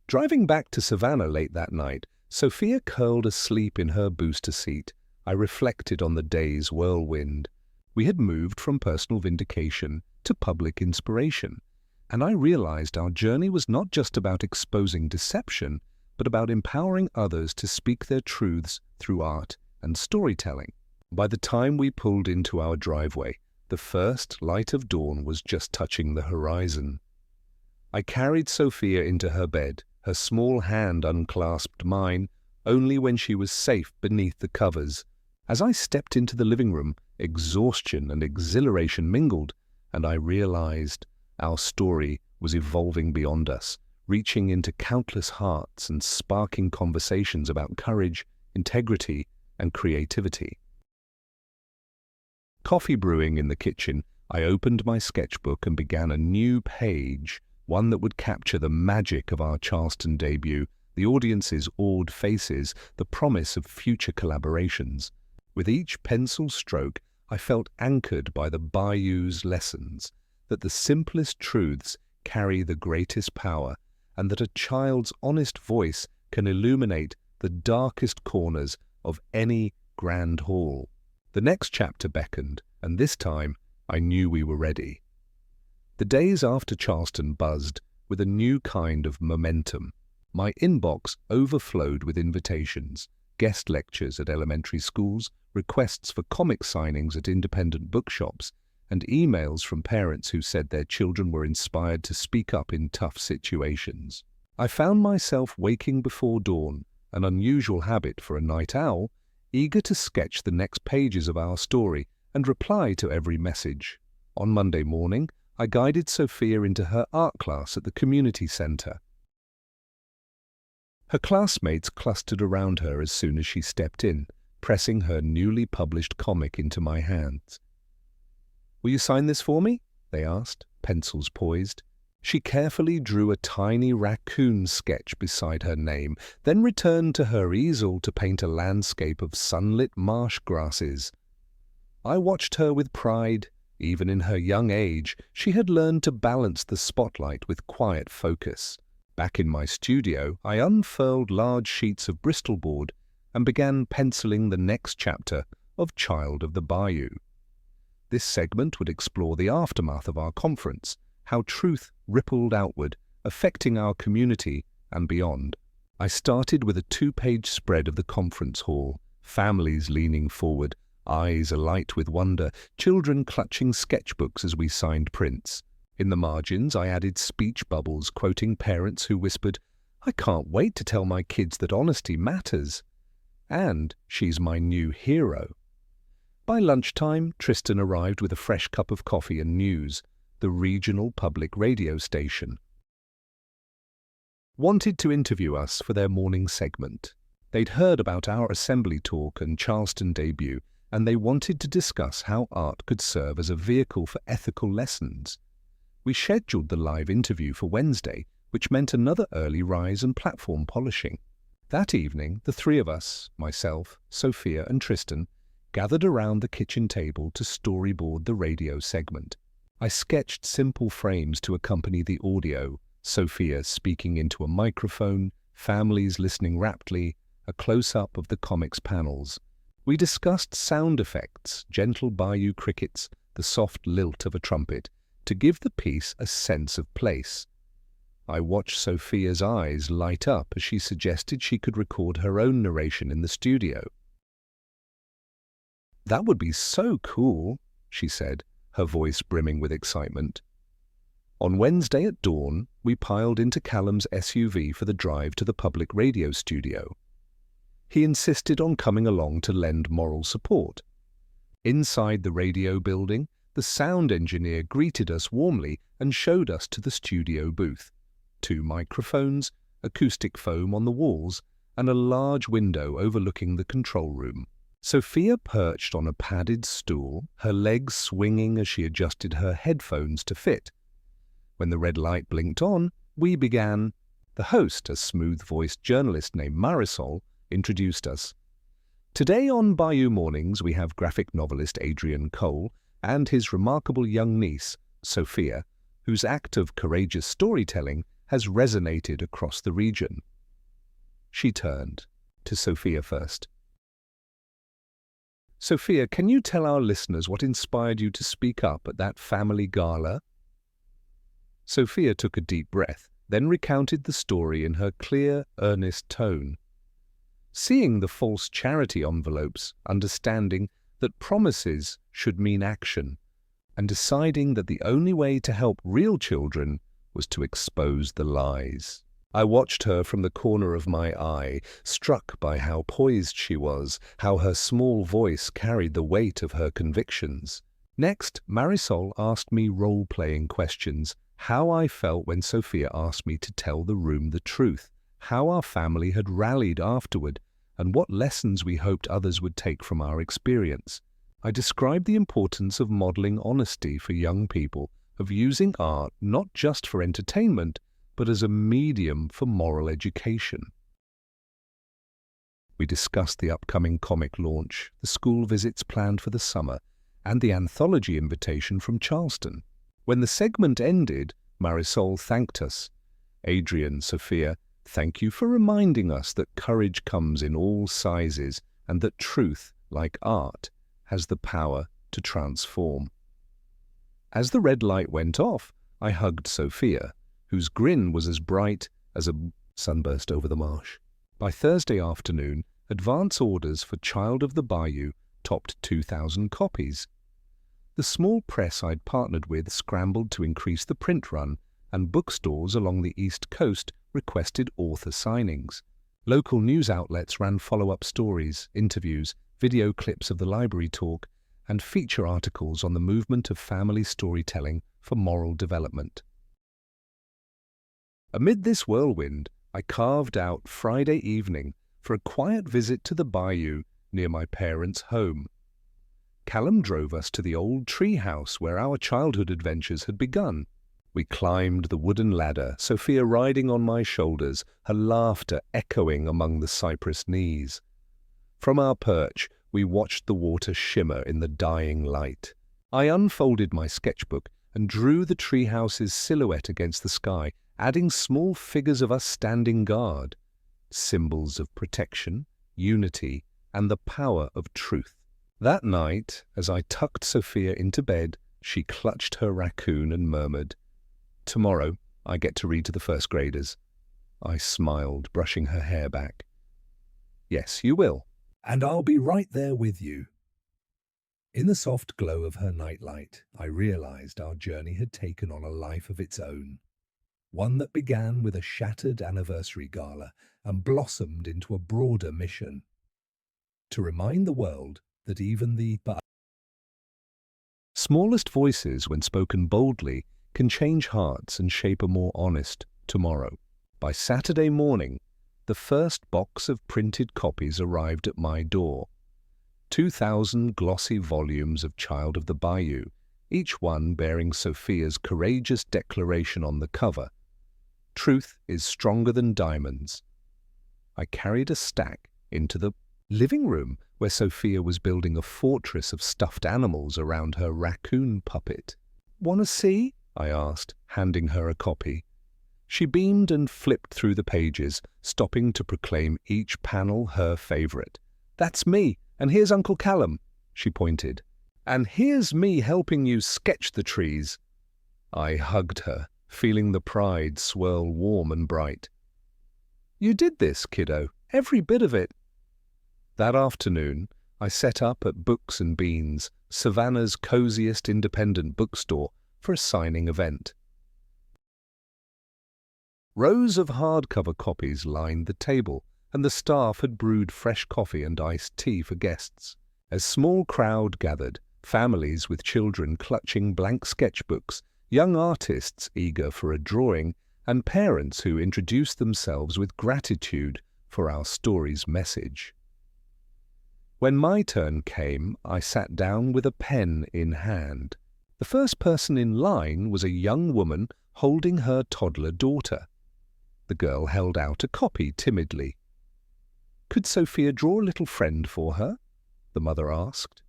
Driving back to Savannah late that night, Sofia curled asleep in her booster seat. I reflected on the day's whirlwind. We had moved from personal vindication to public inspiration, and I realized our journey was not just about exposing deception, but about empowering others to speak their truths through art and storytelling. By the time we pulled into our driveway, the first light of dawn was just touching the horizon. I carried Sofia into her bed, her small hand unclasped mine, only when she was safe beneath the covers. As I stepped into the living room, exhaustion and exhilaration mingled, and I realized our story was evolving beyond us, reaching into countless hearts and sparking conversations about courage, integrity, and creativity. Coffee brewing in the kitchen, I opened my sketchbook and began a new page, one that would capture the magic of our Charleston debut, the audience's awed faces, the promise of future collaborations. With each pencil stroke, I felt anchored by the bayou's lessons, that the simplest truths carry the greatest power, and that a child's honest voice can illuminate the darkest corners of any grand hall. The next chapter beckoned, and this time I knew we were ready. The days after Charleston buzzed with a new kind of momentum. My inbox overflowed with invitations, guest lectures at elementary schools, requests for comic signings at independent bookshops, and emails from parents who said their children were inspired to speak up in tough situations. I found myself waking before dawn, an unusual habit for a night owl, eager to sketch the next pages of our story and reply to every message. On Monday morning, I guided Sofia into her art class at the community center. Her classmates clustered around her as soon as she stepped in, pressing her newly published comic into my hands. "Will you sign this for me?" they asked, pencils poised. She carefully drew a tiny raccoon sketch beside her name, then returned to her easel to paint a landscape of sunlit marsh grasses. I watched her with pride. Even in her young age, she had learned to balance the spotlight with quiet focus. Back in my studio, I unfurled large sheets of Bristol board and began penciling the next chapter of Child of the Bayou. This segment would explore the aftermath of our conference, how truth rippled outward, affecting our community and beyond. I started with a 2-page spread of the conference hall, families leaning forward, eyes alight with wonder, children clutching sketchbooks as we signed prints. In the margins, I added speech bubbles quoting parents who whispered, "I can't wait to tell my kids that honesty matters," and "She's my new hero." By lunchtime, Tristan arrived with a fresh cup of coffee and news. The regional public radio station wanted to interview us for their morning segment. They'd heard about our assembly talk and Charleston debut, and they wanted to discuss how art could serve as a vehicle for ethical lessons. We scheduled the live interview for Wednesday, which meant another early rise and platform polishing. That evening, the three of us, myself, Sofia and Tristan, gathered around the kitchen table to storyboard the radio segment. I sketched simple frames to accompany the audio, Sofia speaking into a microphone, families listening raptly, a close-up of the comics panels. We discussed sound effects, gentle bayou crickets, the soft lilt of a trumpet, to give the piece a sense of place. I watched Sofia's eyes light up as she suggested she could record her own narration in the studio. "That would be so cool," she said, her voice brimming with excitement. On Wednesday at dawn, we piled into Callum's SUV for the drive to the public radio studio. He insisted on coming along to lend moral support. Inside the radio building, the sound engineer greeted us warmly and showed us to the studio booth. 2 microphones, acoustic foam on the walls, and a large window overlooking the control room. Sofia perched on a padded stool, her legs swinging as she adjusted her headphones to fit. When the red light blinked on, we began. The host, a smooth-voiced journalist named Marisol, introduced us. Today on Bayou Mornings, we have graphic novelist Adrian Cole and his remarkable young niece, Sofia, whose act of courageous storytelling has resonated across the region. She turned to Sofia first. Sofia, can you tell our listeners what inspired you to speak up at that family gala? Sofia took a deep breath, then recounted the story in her clear, earnest tone. Seeing the false charity envelopes, understanding that promises should mean action, and deciding that the only way to help real children was to expose the lies. I watched her from the corner of my eye, struck by how poised she was, how her small voice carried the weight of her convictions. Next, Marisol asked me role-playing questions, how I felt when Sofia asked me to tell the room the truth, how our family had rallied afterward, and what lessons we hoped others would take from our experience. I described the importance of modeling honesty for young people, of using art not just for entertainment, but as a medium for moral education. We discussed the upcoming comic launch, the school visits planned for the summer, and the anthology invitation from Charleston. When the segment ended, Marisol thanked us. Adrian, Sofia, thank you for reminding us that courage comes in all sizes and that truth, like art, has the power to transform. As the red light went off, I hugged Sofia, whose grin was as bright as a sunburst over the marsh. By Thursday afternoon, advance orders for Child of the Bayou topped 2,000 copies. The small press I'd partnered with scrambled to increase the print run, and bookstores along the East Coast requested author signings. Local news outlets ran follow-up stories, interviews, video clips of the library talk, and feature articles on the movement of family storytelling for moral development. Amid this whirlwind, I carved out Friday evening for a quiet visit to the bayou near my parents' home. Callum drove us to the old treehouse where our childhood adventures had begun. We climbed the wooden ladder, Sofia riding on my shoulders, her laughter echoing among the cypress knees. From our perch, we watched the water shimmer in the dying light. I unfolded my sketchbook and drew the treehouse's silhouette against the sky, adding small figures of us standing guard, symbols of protection, unity, and the power of truth. That night, as I tucked Sofia into bed, she clutched her raccoon and murmured, "Tomorrow, I get to read to the first graders." I smiled, brushing her hair back. "Yes, you will." And I'll be right there with you. In the soft glow of her nightlight, I realized our journey had taken on a life of its own. One that began with a shattered anniversary gala and blossomed into a broader mission. To remind the world that even the smallest voices, when spoken boldly, can change hearts and shape a more honest tomorrow. By Saturday morning, the first box of printed copies arrived at my door. 2,000 glossy volumes of Child of the Bayou, each one bearing Sofia's courageous declaration on the cover. Truth is stronger than diamonds. I carried a stack into the living room where Sofia was building a fortress of stuffed animals around her raccoon puppet. "Want to see?" I asked, handing her a copy. She beamed and flipped through the pages, stopping to proclaim each panel her favorite. "That's me, and here's Uncle Callum," she pointed. "And here's me helping you sketch the trees." I hugged her, feeling the pride swirl warm and bright. "You did this, kiddo, every bit of it." That afternoon, I set up at Books and Beans, Savannah's coziest independent bookstore, for a signing event. Rows of hardcover copies lined the table, and the staff had brewed fresh coffee and iced tea for guests. A small crowd gathered, families with children clutching blank sketchbooks, young artists eager for a drawing, and parents who introduced themselves with gratitude for our story's message. When my turn came, I sat down with a pen in hand. The first person in line was a young woman holding her toddler daughter. The girl held out a copy timidly. "Could Sofia draw a little friend for her?" the mother asked.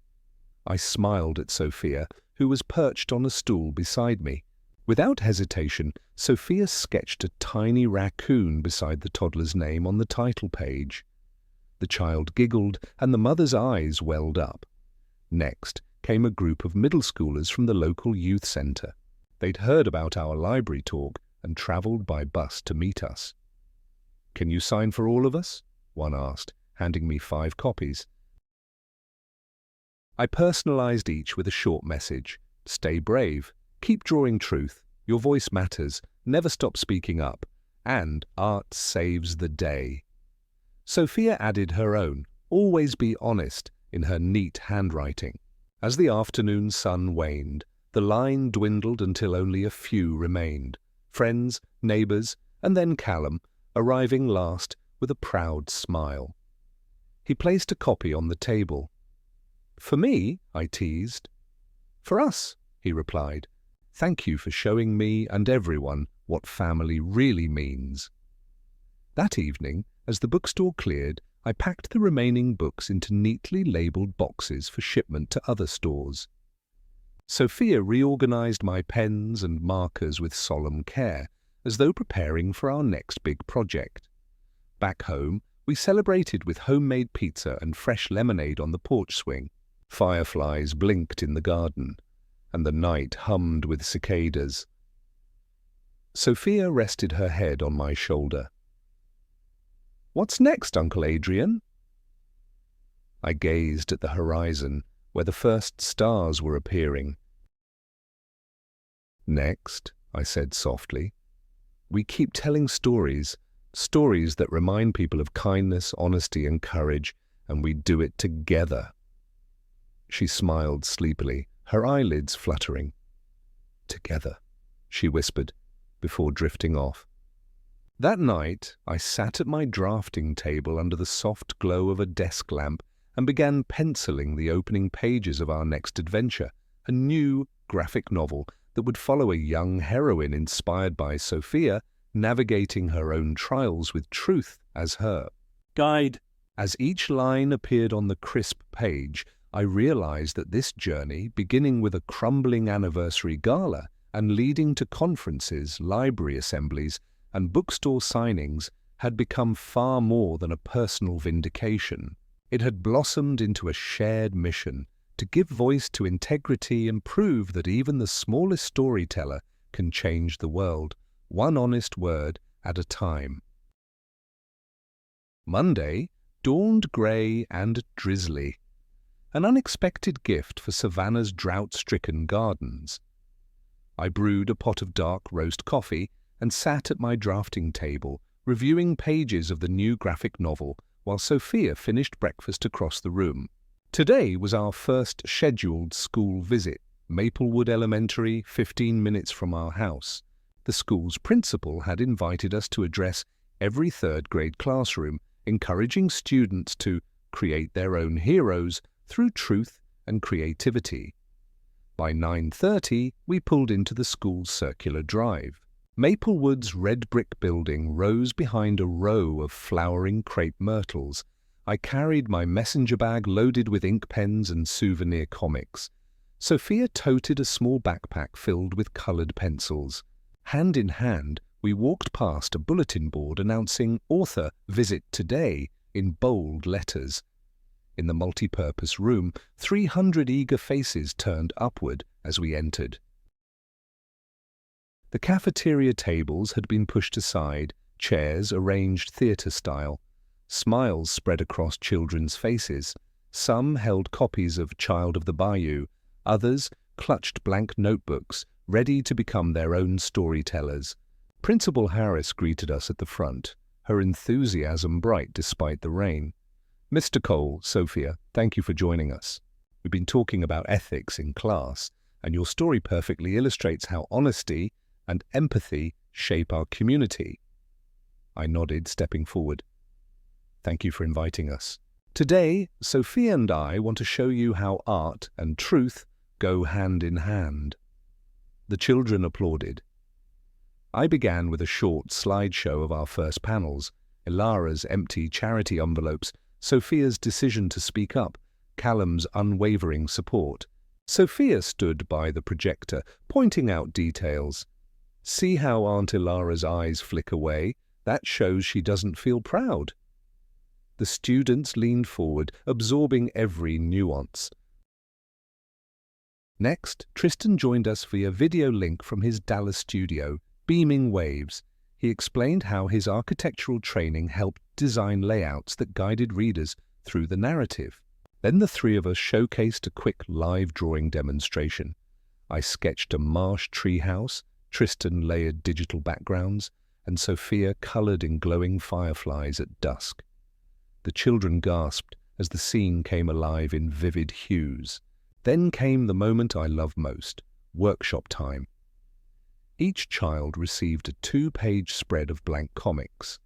I smiled at Sofia, who was perched on a stool beside me. Without hesitation, Sofia sketched a tiny raccoon beside the toddler's name on the title page. The child giggled, and the mother's eyes welled up. Next came a group of middle schoolers from the local youth centre. They'd heard about our library talk and travelled by bus to meet us. "Can you sign for all of us?" one asked, handing me 5 copies. I personalised each with a short message. "Stay brave. Keep drawing truth. Your voice matters. Never stop speaking up. And art saves the day." Sofia added her own, "Always be honest," in her neat handwriting. As the afternoon sun waned, the line dwindled until only a few remained. Friends, neighbours, and then Callum, arriving last with a proud smile. He placed a copy on the table. "For me?" I teased. "For us," he replied. "Thank you for showing me and everyone what family really means." That evening, as the bookstore cleared, I packed the remaining books into neatly labelled boxes for shipment to other stores. Sofia reorganised my pens and markers with solemn care, as though preparing for our next big project. Back home, we celebrated with homemade pizza and fresh lemonade on the porch swing. Fireflies blinked in the garden, and the night hummed with cicadas. Sofia rested her head on my shoulder. "What's next, Uncle Adrian?" I gazed at the horizon, where the first stars were appearing. "Next," I said softly, "we keep telling stories, stories that remind people of kindness, honesty, and courage, and we do it together." She smiled sleepily, her eyelids fluttering. "Together," she whispered, before drifting off. That night, I sat at my drafting table under the soft glow of a desk lamp and began penciling the opening pages of our next adventure, a new graphic novel that would follow a young heroine inspired by Sofia, navigating her own trials with truth as her guide. As each line appeared on the crisp page, I realized that this journey, beginning with a crumbling anniversary gala and leading to conferences, library assemblies, and bookstore signings, had become far more than a personal vindication. It had blossomed into a shared mission to give voice to integrity and prove that even the smallest storyteller can change the world, one honest word at a time. Monday dawned grey and drizzly, an unexpected gift for Savannah's drought-stricken gardens. I brewed a pot of dark roast coffee and sat at my drafting table, reviewing pages of the new graphic novel while Sofia finished breakfast across the room. Today was our first scheduled school visit, Maplewood Elementary, 15 minutes from our house. The school's principal had invited us to address every third-grade classroom, encouraging students to create their own heroes through truth and creativity. By 9:30, we pulled into the school's circular drive. Maplewood's red brick building rose behind a row of flowering crepe myrtles. I carried my messenger bag loaded with ink pens and souvenir comics. Sofia toted a small backpack filled with coloured pencils. Hand in hand, we walked past a bulletin board announcing "Author Visit Today" in bold letters. In the multi-purpose room, 300 eager faces turned upward as we entered. The cafeteria tables had been pushed aside, chairs arranged theatre-style. Smiles spread across children's faces. Some held copies of Child of the Bayou, others clutched blank notebooks, ready to become their own storytellers. Principal Harris greeted us at the front, her enthusiasm bright despite the rain. "Mr. Cole, Sofia, thank you for joining us. We've been talking about ethics in class, and your story perfectly illustrates how honesty and empathy shape our community. I nodded, stepping forward. Thank you for inviting us. Today, Sofia and I want to show you how art and truth go hand in hand. The children applauded. I began with a short slideshow of our first panels, Ilara's empty charity envelopes, Sofia's decision to speak up, Callum's unwavering support. Sofia stood by the projector, pointing out details. See how Aunt Ilara's eyes flick away? That shows she doesn't feel proud. The students leaned forward, absorbing every nuance. Next, Tristan joined us via video link from his Dallas studio, beaming waves. He explained how his architectural training helped design layouts that guided readers through the narrative. Then the three of us showcased a quick live drawing demonstration. I sketched a marsh treehouse, Tristan layered digital backgrounds, and Sofia colored in glowing fireflies at dusk. The children gasped as the scene came alive in vivid hues. Then came the moment I love most, workshop time. Each child received a 2-page spread of blank comics.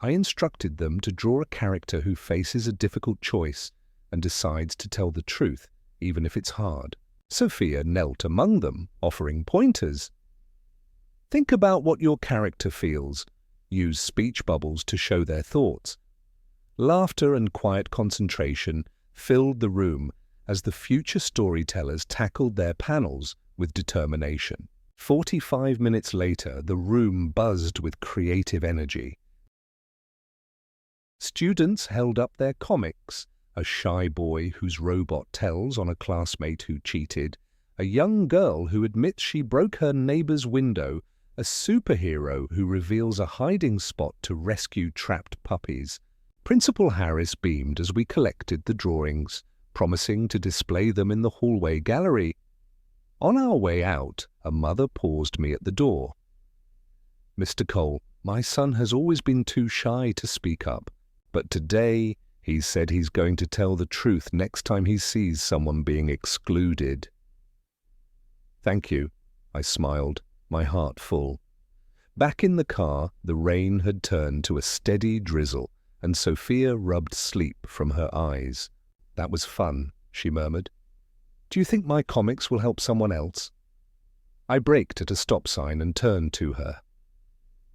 I instructed them to draw a character who faces a difficult choice and decides to tell the truth, even if it's hard. Sofia knelt among them, offering pointers. Think about what your character feels. Use speech bubbles to show their thoughts. Laughter and quiet concentration filled the room as the future storytellers tackled their panels with determination. 45 minutes later, the room buzzed with creative energy. Students held up their comics, a shy boy whose robot tells on a classmate who cheated, a young girl who admits she broke her neighbor's window, a superhero who reveals a hiding spot to rescue trapped puppies. Principal Harris beamed as we collected the drawings, promising to display them in the hallway gallery. On our way out, a mother paused me at the door. Mr. Cole, my son has always been too shy to speak up, but today he said he's going to tell the truth next time he sees someone being excluded. Thank you, I smiled, my heart full. Back in the car, the rain had turned to a steady drizzle, and Sofia rubbed sleep from her eyes. That was fun, she murmured. Do you think my comics will help someone else? I braked at a stop sign and turned to her.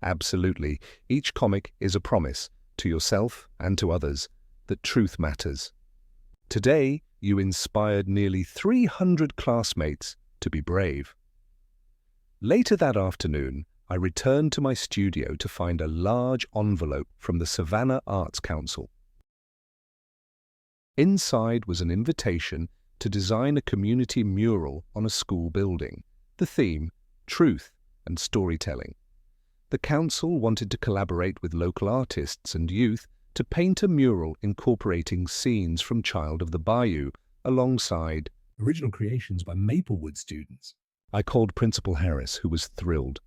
Absolutely. Each comic is a promise, to yourself and to others, that truth matters. Today, you inspired nearly 300 classmates to be brave. Later that afternoon, I returned to my studio to find a large envelope from the Savannah Arts Council. Inside was an invitation to design a community mural on a school building. The theme, truth and storytelling. The council wanted to collaborate with local artists and youth to paint a mural incorporating scenes from Child of the Bayou alongside original creations by Maplewood students. I called Principal Harris, who was thrilled.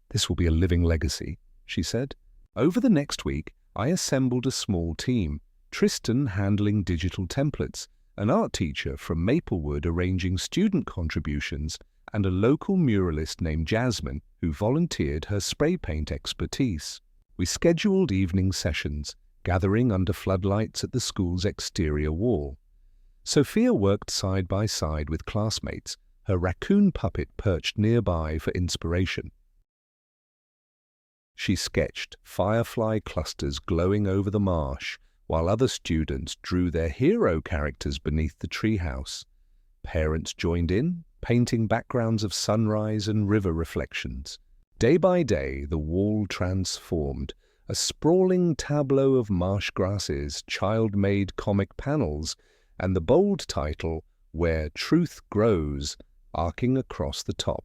This will be a living legacy, she said. Over the next week, I assembled a small team, Tristan handling digital templates, an art teacher from Maplewood arranging student contributions, and a local muralist named Jasmine who volunteered her spray paint expertise. We scheduled evening sessions, gathering under floodlights at the school's exterior wall. Sofia worked side by side with classmates, her raccoon puppet perched nearby for inspiration. She sketched firefly clusters glowing over the marsh, while other students drew their hero characters beneath the treehouse. Parents joined in, painting backgrounds of sunrise and river reflections. Day by day, the wall transformed, a sprawling tableau of marsh grasses, child-made comic panels, and the bold title, Where Truth Grows, arcing across the top.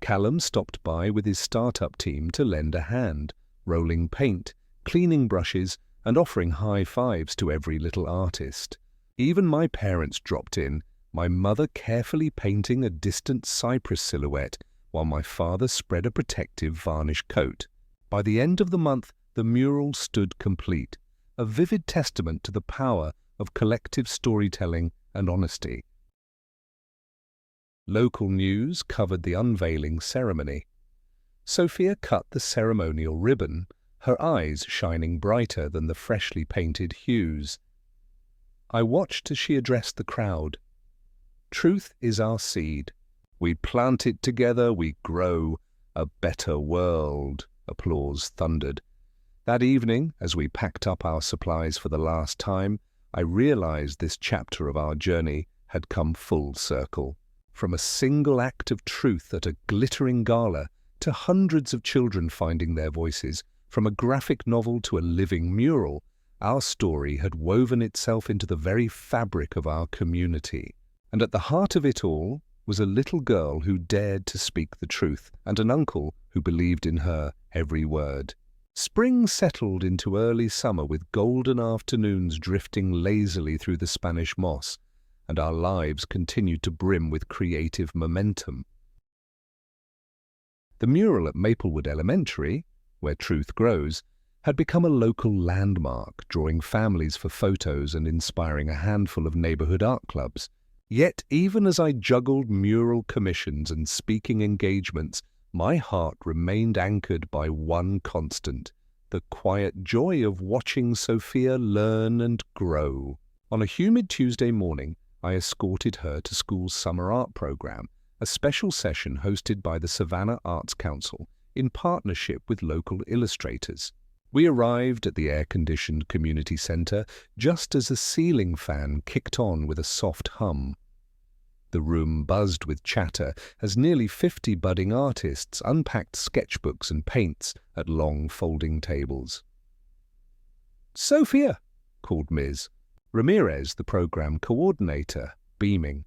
Callum stopped by with his startup team to lend a hand, rolling paint, cleaning brushes, and offering high fives to every little artist. Even my parents dropped in, my mother carefully painting a distant cypress silhouette, while my father spread a protective varnish coat. By the end of the month, the mural stood complete, a vivid testament to the power of collective storytelling and honesty. Local news covered the unveiling ceremony. Sofia cut the ceremonial ribbon, her eyes shining brighter than the freshly painted hues. I watched as she addressed the crowd. Truth is our seed. We plant it together, we grow. A better world. Applause thundered. That evening, as we packed up our supplies for the last time, I realized this chapter of our journey had come full circle. From a single act of truth at a glittering gala to hundreds of children finding their voices, from a graphic novel to a living mural, our story had woven itself into the very fabric of our community. And at the heart of it all was a little girl who dared to speak the truth, and an uncle who believed in her every word. Spring settled into early summer with golden afternoons drifting lazily through the Spanish moss, and our lives continued to brim with creative momentum. The mural at Maplewood Elementary, where truth grows, had become a local landmark, drawing families for photos and inspiring a handful of neighborhood art clubs. Yet, even as I juggled mural commissions and speaking engagements, my heart remained anchored by one constant: the quiet joy of watching Sofia learn and grow. On a humid Tuesday morning, I escorted her to school's summer art program, a special session hosted by the Savannah Arts Council in partnership with local illustrators. We arrived at the air-conditioned community center just as a ceiling fan kicked on with a soft hum. The room buzzed with chatter as nearly 50 budding artists unpacked sketchbooks and paints at long folding tables. "Sofia," called Ms. Ramirez, the program coordinator, beaming.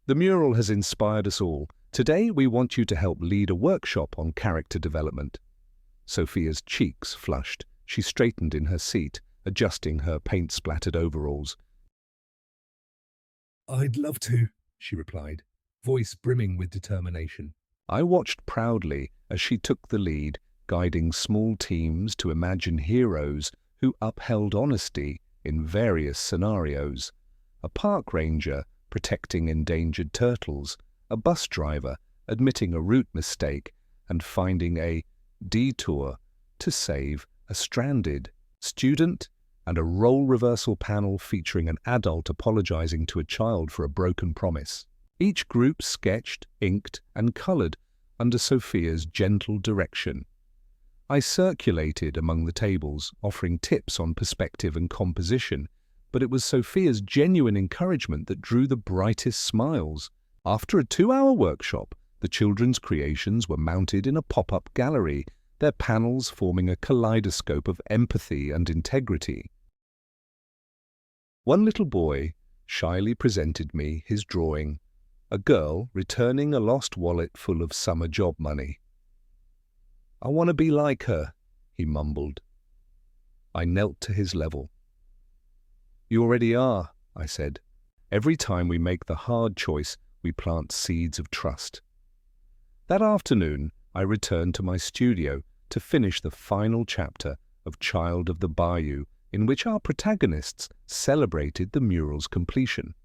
"The mural has inspired us all. Today we want you to help lead a workshop on character development." Sofia's cheeks flushed. She straightened in her seat, adjusting her paint-splattered overalls. "I'd love to," she replied, voice brimming with determination. I watched proudly as she took the lead, guiding small teams to imagine heroes who upheld honesty in various scenarios. A park ranger protecting endangered turtles, a bus driver admitting a route mistake and finding a detour to save a stranded student, and a role reversal panel featuring an adult apologizing to a child for a broken promise. Each group sketched, inked, and colored under Sofia's gentle direction. I circulated among the tables, offering tips on perspective and composition, but it was Sofia's genuine encouragement that drew the brightest smiles. After a 2-hour workshop, the children's creations were mounted in a pop-up gallery, their panels forming a kaleidoscope of empathy and integrity. One little boy shyly presented me his drawing, a girl returning a lost wallet full of summer job money. "I want to be like her," he mumbled. I knelt to his level. "You already are," I said. "Every time we make the hard choice, we plant seeds of trust." That afternoon, I returned to my studio to finish the final chapter of Child of the Bayou, in which our protagonists celebrated the mural's completion.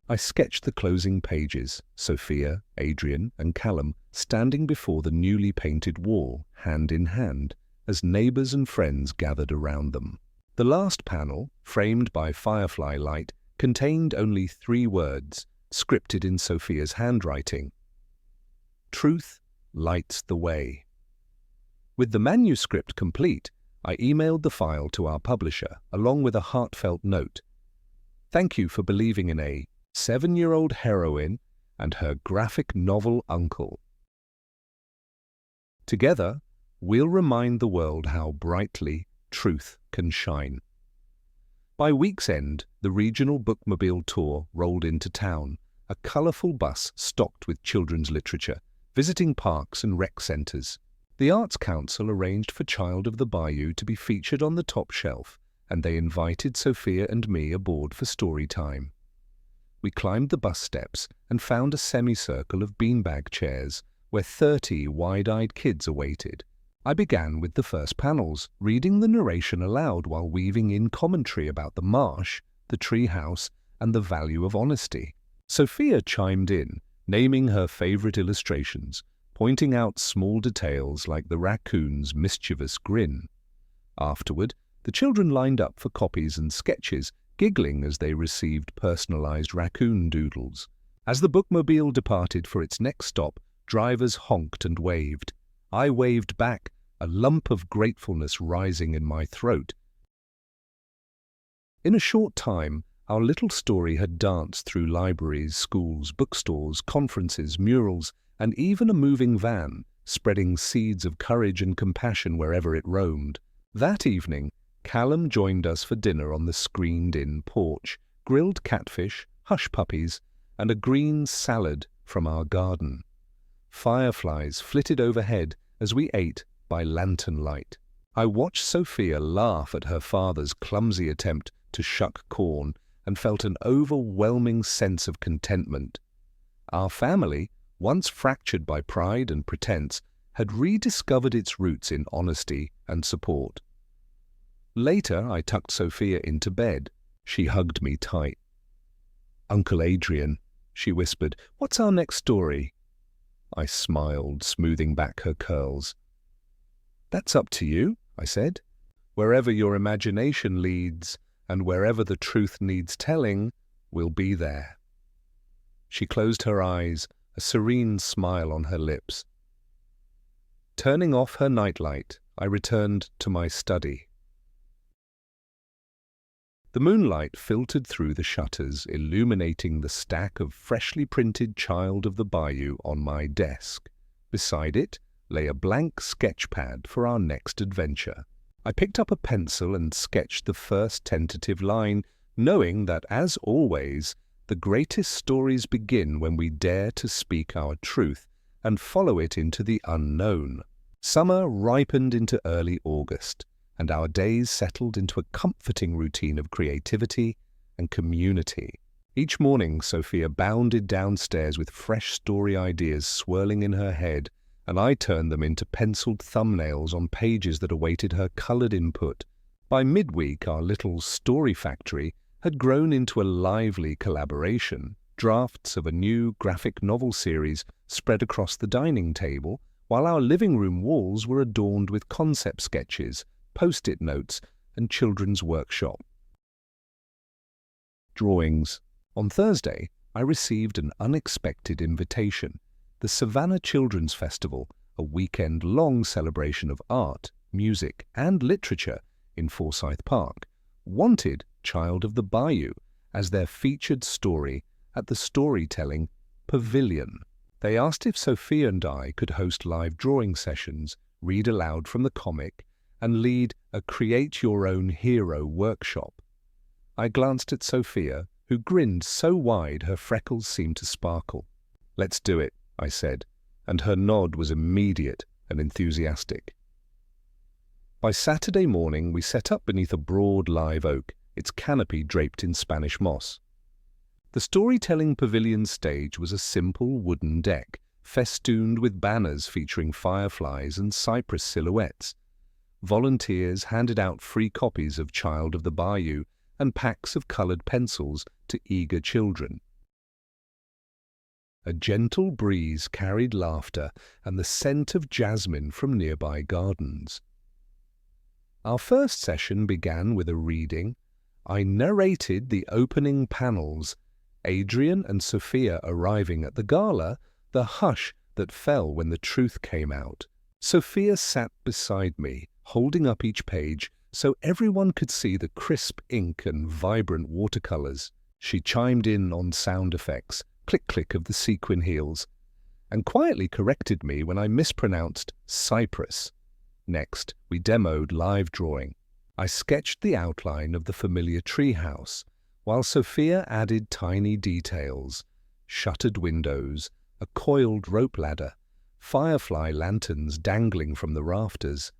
I sketched the closing pages, Sofia, Adrian, and Callum standing before the newly painted wall, hand in hand, as neighbors and friends gathered around them. The last panel, framed by firefly light, contained only 3 words, scripted in Sofia's handwriting: "Truth lights the way." With the manuscript complete, I emailed the file to our publisher, along with a heartfelt note. "Thank you for believing in a 7-year-old heroine and her graphic novel uncle. Together, we'll remind the world how brightly truth can shine." By week's end, the regional bookmobile tour rolled into town, a colorful bus stocked with children's literature, visiting parks and rec centers. The Arts Council arranged for Child of the Bayou to be featured on the top shelf, and they invited Sofia and me aboard for story time. We climbed the bus steps and found a semicircle of beanbag chairs where 30 wide-eyed kids awaited. I began with the first panels, reading the narration aloud while weaving in commentary about the marsh, the treehouse, and the value of honesty. Sofia chimed in, naming her favorite illustrations, pointing out small details like the raccoon's mischievous grin. Afterward, the children lined up for copies and sketches, giggling as they received personalized raccoon doodles. As the bookmobile departed for its next stop, drivers honked and waved. I waved back, a lump of gratefulness rising in my throat. In a short time, our little story had danced through libraries, schools, bookstores, conferences, murals, and even a moving van, spreading seeds of courage and compassion wherever it roamed. That evening, Callum joined us for dinner on the screened-in porch, grilled catfish, hush puppies, and a green salad from our garden. Fireflies flitted overhead as we ate by lantern light. I watched Sofia laugh at her father's clumsy attempt to shuck corn and felt an overwhelming sense of contentment. Our family, once fractured by pride and pretense, had rediscovered its roots in honesty and support. Later, I tucked Sofia into bed. She hugged me tight. "Uncle Adrian," she whispered, "what's our next story?" I smiled, smoothing back her curls. "That's up to you," I said. "Wherever your imagination leads, and wherever the truth needs telling, we'll be there." She closed her eyes, a serene smile on her lips. Turning off her nightlight, I returned to my study. The moonlight filtered through the shutters, illuminating the stack of freshly printed Child of the Bayou on my desk. Beside it lay a blank sketch pad for our next adventure. I picked up a pencil and sketched the first tentative line, knowing that, as always, the greatest stories begin when we dare to speak our truth and follow it into the unknown. Summer ripened into early August, and our days settled into a comforting routine of creativity and community. Each morning, Sofia bounded downstairs with fresh story ideas swirling in her head, and I turned them into penciled thumbnails on pages that awaited her colored input. By midweek, our little story factory had grown into a lively collaboration. Drafts of a new graphic novel series spread across the dining table, while our living room walls were adorned with concept sketches, post-it notes, and children's workshop drawings. On Thursday, I received an unexpected invitation. The Savannah Children's Festival, a weekend-long celebration of art, music, and literature in Forsyth Park, wanted Child of the Bayou as their featured story at the Storytelling Pavilion. They asked if Sofia and I could host live drawing sessions, read aloud from the comic, and lead a create-your-own-hero workshop. I glanced at Sofia, who grinned so wide her freckles seemed to sparkle. "Let's do it," I said, and her nod was immediate and enthusiastic. By Saturday morning, we set up beneath a broad live oak, its canopy draped in Spanish moss. The Storytelling Pavilion stage was a simple wooden deck, festooned with banners featuring fireflies and cypress silhouettes. Volunteers handed out free copies of Child of the Bayou and packs of colored pencils to eager children. A gentle breeze carried laughter and the scent of jasmine from nearby gardens. Our first session began with a reading. I narrated the opening panels, Adrian and Sofia arriving at the gala, the hush that fell when the truth came out. Sofia sat beside me, holding up each page so everyone could see the crisp ink and vibrant watercolors. She chimed in on sound effects, click-click of the sequin heels, and quietly corrected me when I mispronounced cypress. Next, we demoed live drawing. I sketched the outline of the familiar treehouse, while Sofia added tiny details, shuttered windows, a coiled rope ladder, firefly lanterns dangling from the rafters.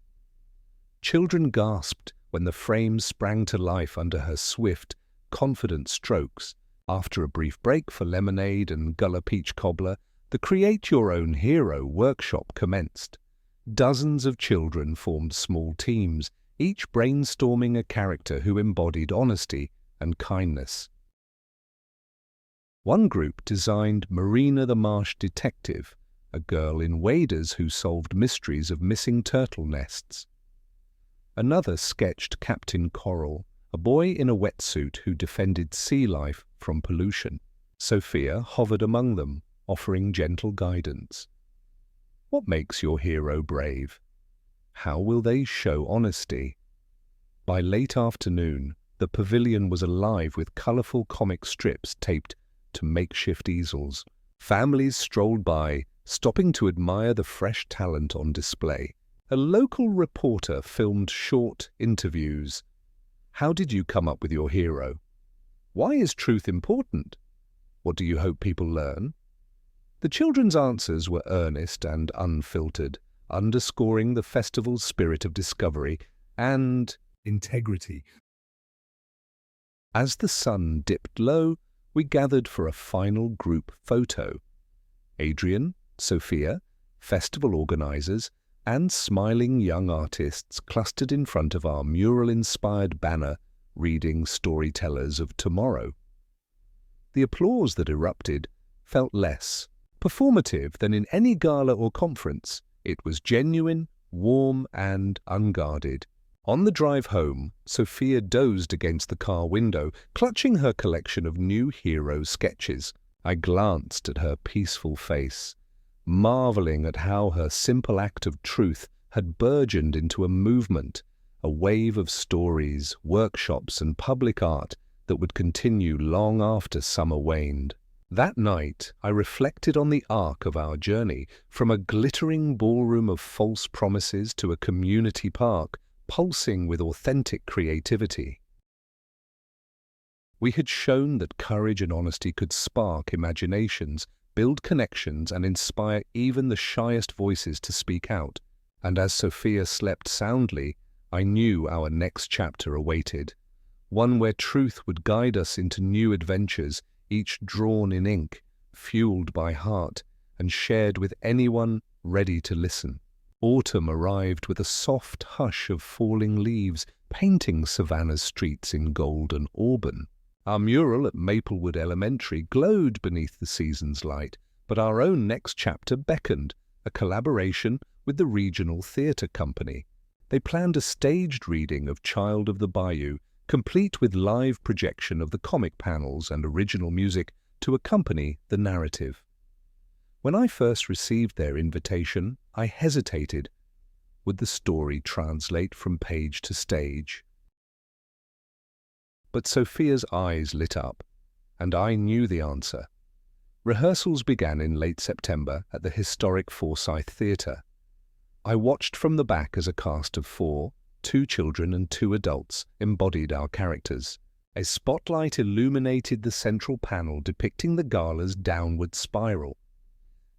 Children gasped when the frames sprang to life under her swift, confident strokes. After a brief break for lemonade and Gullah peach cobbler, the Create-Your-Own-Hero workshop commenced. Dozens of children formed small teams, each brainstorming a character who embodied honesty and kindness. One group designed Marina the Marsh Detective, a girl in waders who solved mysteries of missing turtle nests. Another sketched Captain Coral, a boy in a wetsuit who defended sea life from pollution. Sofia hovered among them, offering gentle guidance. What makes your hero brave? How will they show honesty? By late afternoon, the pavilion was alive with colourful comic strips taped to makeshift easels. Families strolled by, stopping to admire the fresh talent on display. A local reporter filmed short interviews. How did you come up with your hero? Why is truth important? What do you hope people learn? The children's answers were earnest and unfiltered, underscoring the festival's spirit of discovery and integrity. As the sun dipped low, we gathered for a final group photo. Adrian, Sofia, festival organizers, and smiling young artists clustered in front of our mural-inspired banner reading Storytellers of Tomorrow. The applause that erupted felt less performative than in any gala or conference. It was genuine, warm, and unguarded. On the drive home, Sofia dozed against the car window, clutching her collection of new hero sketches. I glanced at her peaceful face, marveling at how her simple act of truth had burgeoned into a movement, a wave of stories, workshops, and public art that would continue long after summer waned. That night, I reflected on the arc of our journey, from a glittering ballroom of false promises to a community park pulsing with authentic creativity. We had shown that courage and honesty could spark imaginations, build connections, and inspire even the shyest voices to speak out. And as Sofia slept soundly, I knew our next chapter awaited, one where truth would guide us into new adventures, each drawn in ink, fueled by heart, and shared with anyone ready to listen. Autumn arrived with a soft hush of falling leaves, painting Savannah's streets in golden auburn. Our mural at Maplewood Elementary glowed beneath the season's light, but our own next chapter beckoned, a collaboration with the regional theatre company. They planned a staged reading of Child of the Bayou, complete with live projection of the comic panels and original music to accompany the narrative. When I first received their invitation, I hesitated. Would the story translate from page to stage? But Sofia's eyes lit up, and I knew the answer. Rehearsals began in late September at the historic Forsyth Theatre. I watched from the back as a cast of 4, 2 children and 2 adults, embodied our characters. A spotlight illuminated the central panel depicting the gala's downward spiral.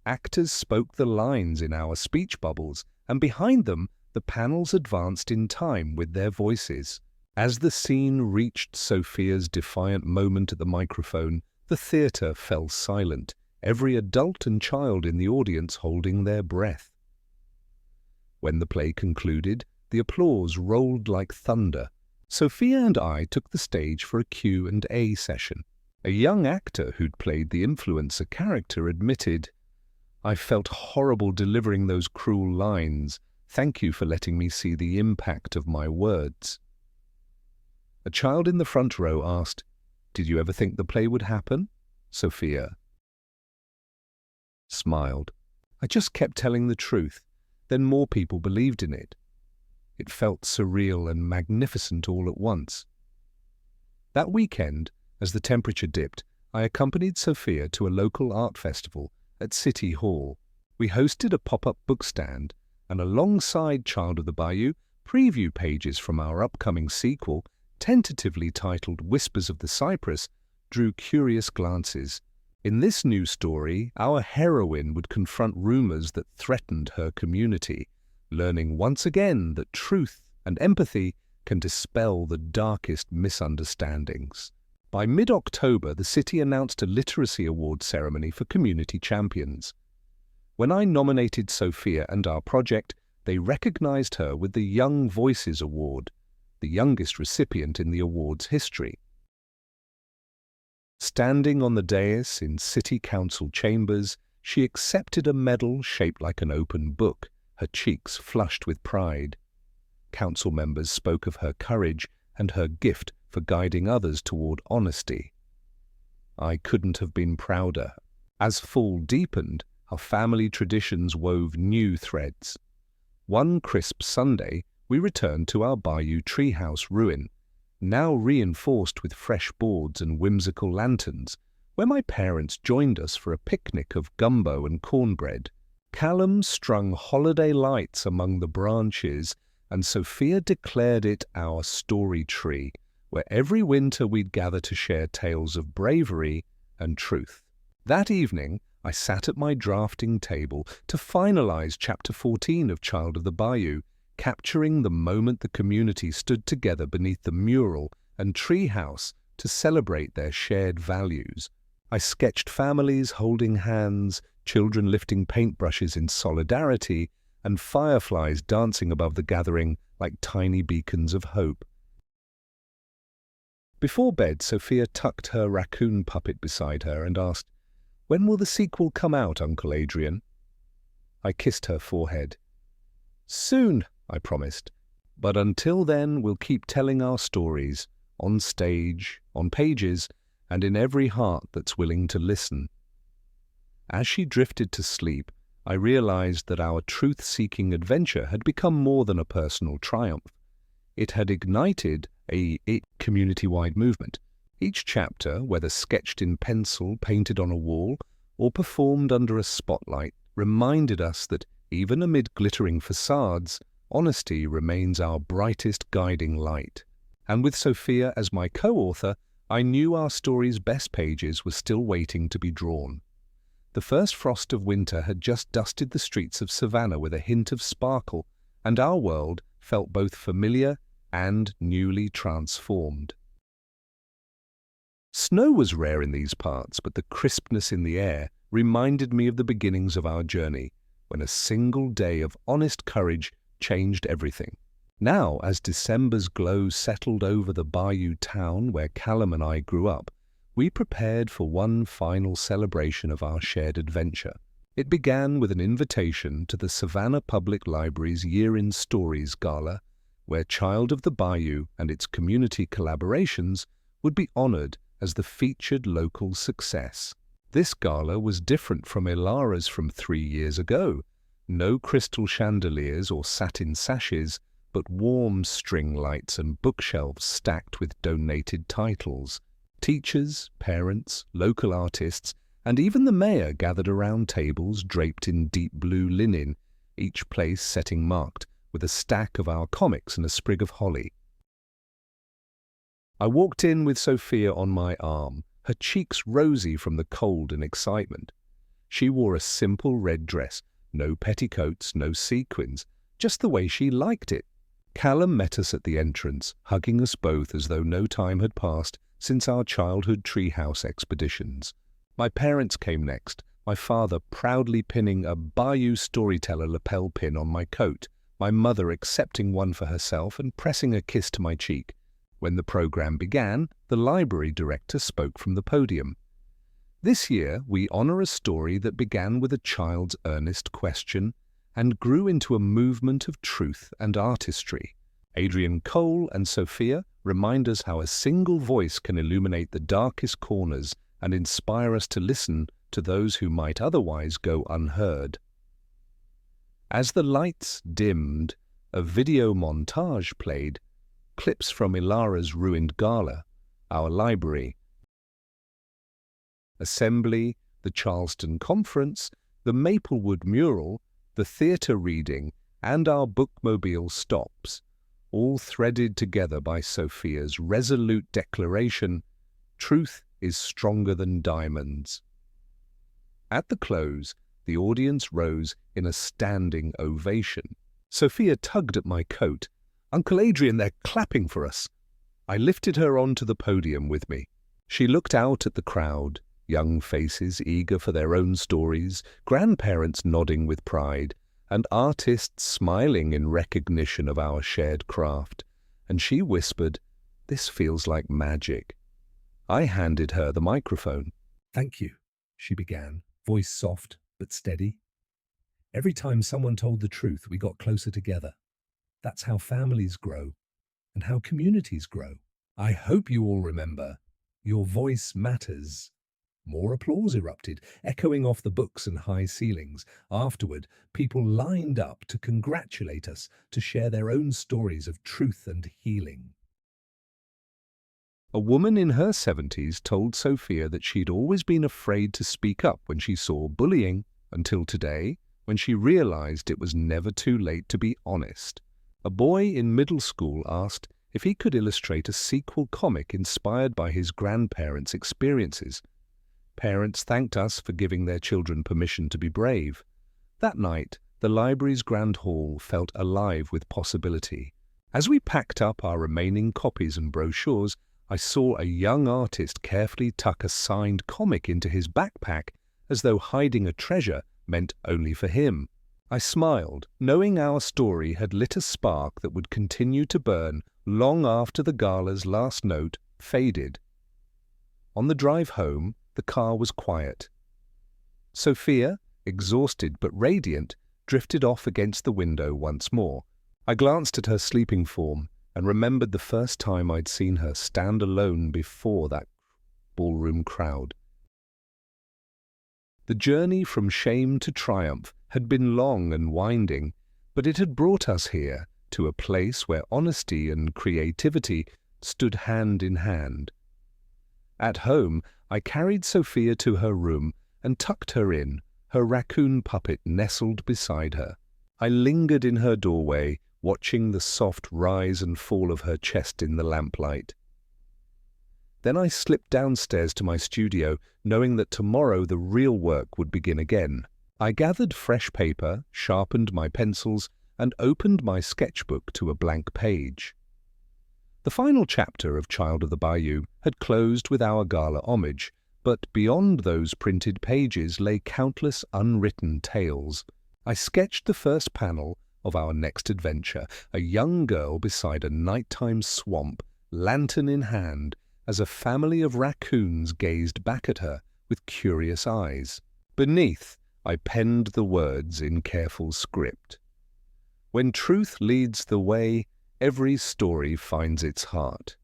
Actors spoke the lines in our speech bubbles, and behind them the panels advanced in time with their voices. As the scene reached Sofia's defiant moment at the microphone, the theatre fell silent, every adult and child in the audience holding their breath. When the play concluded, the applause rolled like thunder. Sofia and I took the stage for a Q&A session. A young actor who'd played the influencer character admitted, "I felt horrible delivering those cruel lines. Thank you for letting me see the impact of my words." A child in the front row asked, "Did you ever think the play would happen?" Sofia smiled. "I just kept telling the truth. Then more people believed in it." It felt surreal and magnificent all at once. That weekend, as the temperature dipped, I accompanied Sofia to a local art festival at City Hall. We hosted a pop-up bookstand, and alongside Child of the Bayou, preview pages from our upcoming sequel, tentatively titled Whispers of the Cypress, drew curious glances. In this new story, our heroine would confront rumors that threatened her community, learning once again that truth and empathy can dispel the darkest misunderstandings. By mid-October, the city announced a literacy award ceremony for community champions. When I nominated Sofia and our project, they recognized her with the Young Voices Award, the youngest recipient in the award's history. Standing on the dais in city council chambers, She accepted a medal shaped like an open book, her cheeks flushed with pride. Council members spoke of her courage and her gift for guiding others toward honesty. I couldn't have been prouder. As fall deepened, our family traditions wove new threads. One crisp Sunday, we returned to our bayou treehouse ruin, now reinforced with fresh boards and whimsical lanterns, where my parents joined us for a picnic of gumbo and cornbread. Callum strung holiday lights among the branches, and Sofia declared it our story tree, where every winter we'd gather to share tales of bravery and truth. That evening, I sat at my drafting table to finalize Chapter 14 of Child of the Bayou, capturing the moment the community stood together beneath the mural and treehouse to celebrate their shared values. I sketched families holding hands, children lifting paintbrushes in solidarity, and fireflies dancing above the gathering like tiny beacons of hope. Before bed, Sofia tucked her raccoon puppet beside her and asked, "When will the sequel come out, Uncle Adrian?" I kissed her forehead. "Soon," I promised. "But until then, we'll keep telling our stories, on stage, on pages, and in every heart that's willing to listen." As she drifted to sleep, I realized that our truth-seeking adventure had become more than a personal triumph. It had ignited a community-wide movement. Each chapter, whether sketched in pencil, painted on a wall, or performed under a spotlight, reminded us that even amid glittering facades, honesty remains our brightest guiding light. And with Sofia as my co-author, I knew our story's best pages were still waiting to be drawn. The first frost of winter had just dusted the streets of Savannah with a hint of sparkle, and our world felt both familiar and newly transformed. Snow was rare in these parts, but the crispness in the air reminded me of the beginnings of our journey, when a single day of honest courage changed everything. Now, as December's glow settled over the bayou town where Callum and I grew up, we prepared for one final celebration of our shared adventure. It began with an invitation to the Savannah Public Library's Year in Stories Gala, where Child of the Bayou and its community collaborations would be honored as the featured local success. This gala was different from Ilara's from 3 years ago. No crystal chandeliers or satin sashes, but warm string lights and bookshelves stacked with donated titles. Teachers, parents, local artists, and even the mayor gathered around tables draped in deep blue linen, each place setting marked with a stack of our comics and a sprig of holly. I walked in with Sofia on my arm, her cheeks rosy from the cold and excitement. She wore a simple red dress, no petticoats, no sequins, just the way she liked it. Callum met us at the entrance, hugging us both as though no time had passed since our childhood treehouse expeditions. My parents came next, my father proudly pinning a Bayou Storyteller lapel pin on my coat, my mother accepting one for herself and pressing a kiss to my cheek. When the program began, the library director spoke from the podium. This year, we honor a story that began with a child's earnest question and grew into a movement of truth and artistry. Adrian Cole and Sofia remind us how a single voice can illuminate the darkest corners and inspire us to listen to those who might otherwise go unheard. As the lights dimmed, a video montage played, clips from Ilara's ruined gala, our library, assembly, the Charleston conference, the Maplewood mural, the theatre reading, and our bookmobile stops, all threaded together by Sofia's resolute declaration, "Truth is stronger than diamonds." At the close, the audience rose in a standing ovation. Sofia tugged at my coat. "Uncle Adrian, they're clapping for us." I lifted her onto the podium with me. She looked out at the crowd, young faces eager for their own stories, grandparents nodding with pride, and artists smiling in recognition of our shared craft. And she whispered, "This feels like magic." I handed her the microphone. "Thank you," she began, voice soft but but steady. Every time someone told the truth, we got closer together. That's how families grow and how communities grow. I hope you all remember, your voice matters. More applause erupted, echoing off the books and high ceilings. Afterward, people lined up to congratulate us, to share their own stories of truth and healing. A woman in her 70s told Sofia that she'd always been afraid to speak up when she saw bullying, until today, when she realized it was never too late to be honest. A boy in middle school asked if he could illustrate a sequel comic inspired by his grandparents' experiences. Parents thanked us for giving their children permission to be brave. That night, the library's grand hall felt alive with possibility. As we packed up our remaining copies and brochures, I saw a young artist carefully tuck a signed comic into his backpack, as though hiding a treasure meant only for him. I smiled, knowing our story had lit a spark that would continue to burn long after the gala's last note faded. On the drive home, the car was quiet. Sofia, exhausted but radiant, drifted off against the window once more. I glanced at her sleeping form and remembered the first time I'd seen her stand alone before that ballroom crowd. The journey from shame to triumph had been long and winding, but it had brought us here, to a place where honesty and creativity stood hand in hand. At home, I carried Sofia to her room and tucked her in, her raccoon puppet nestled beside her. I lingered in her doorway, watching the soft rise and fall of her chest in the lamplight. Then I slipped downstairs to my studio, knowing that tomorrow the real work would begin again. I gathered fresh paper, sharpened my pencils, and opened my sketchbook to a blank page. The final chapter of Child of the Bayou had closed with our gala homage, but beyond those printed pages lay countless unwritten tales. I sketched the first panel of our next adventure, a young girl beside a nighttime swamp, lantern in hand, as a family of raccoons gazed back at her with curious eyes. Beneath, I penned the words in careful script. When truth leads the way, every story finds its heart.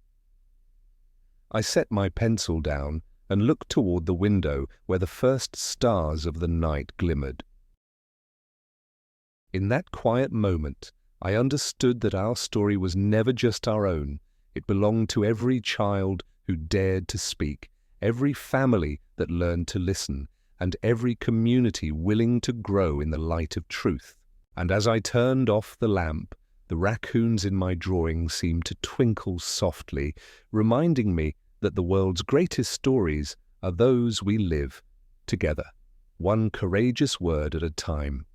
I set my pencil down and looked toward the window where the first stars of the night glimmered. In that quiet moment, I understood that our story was never just our own. It belonged to every child who dared to speak, every family that learned to listen, and every community willing to grow in the light of truth. And as I turned off the lamp, the raccoons in my drawing seemed to twinkle softly, reminding me that the world's greatest stories are those we live together, one courageous word at a time.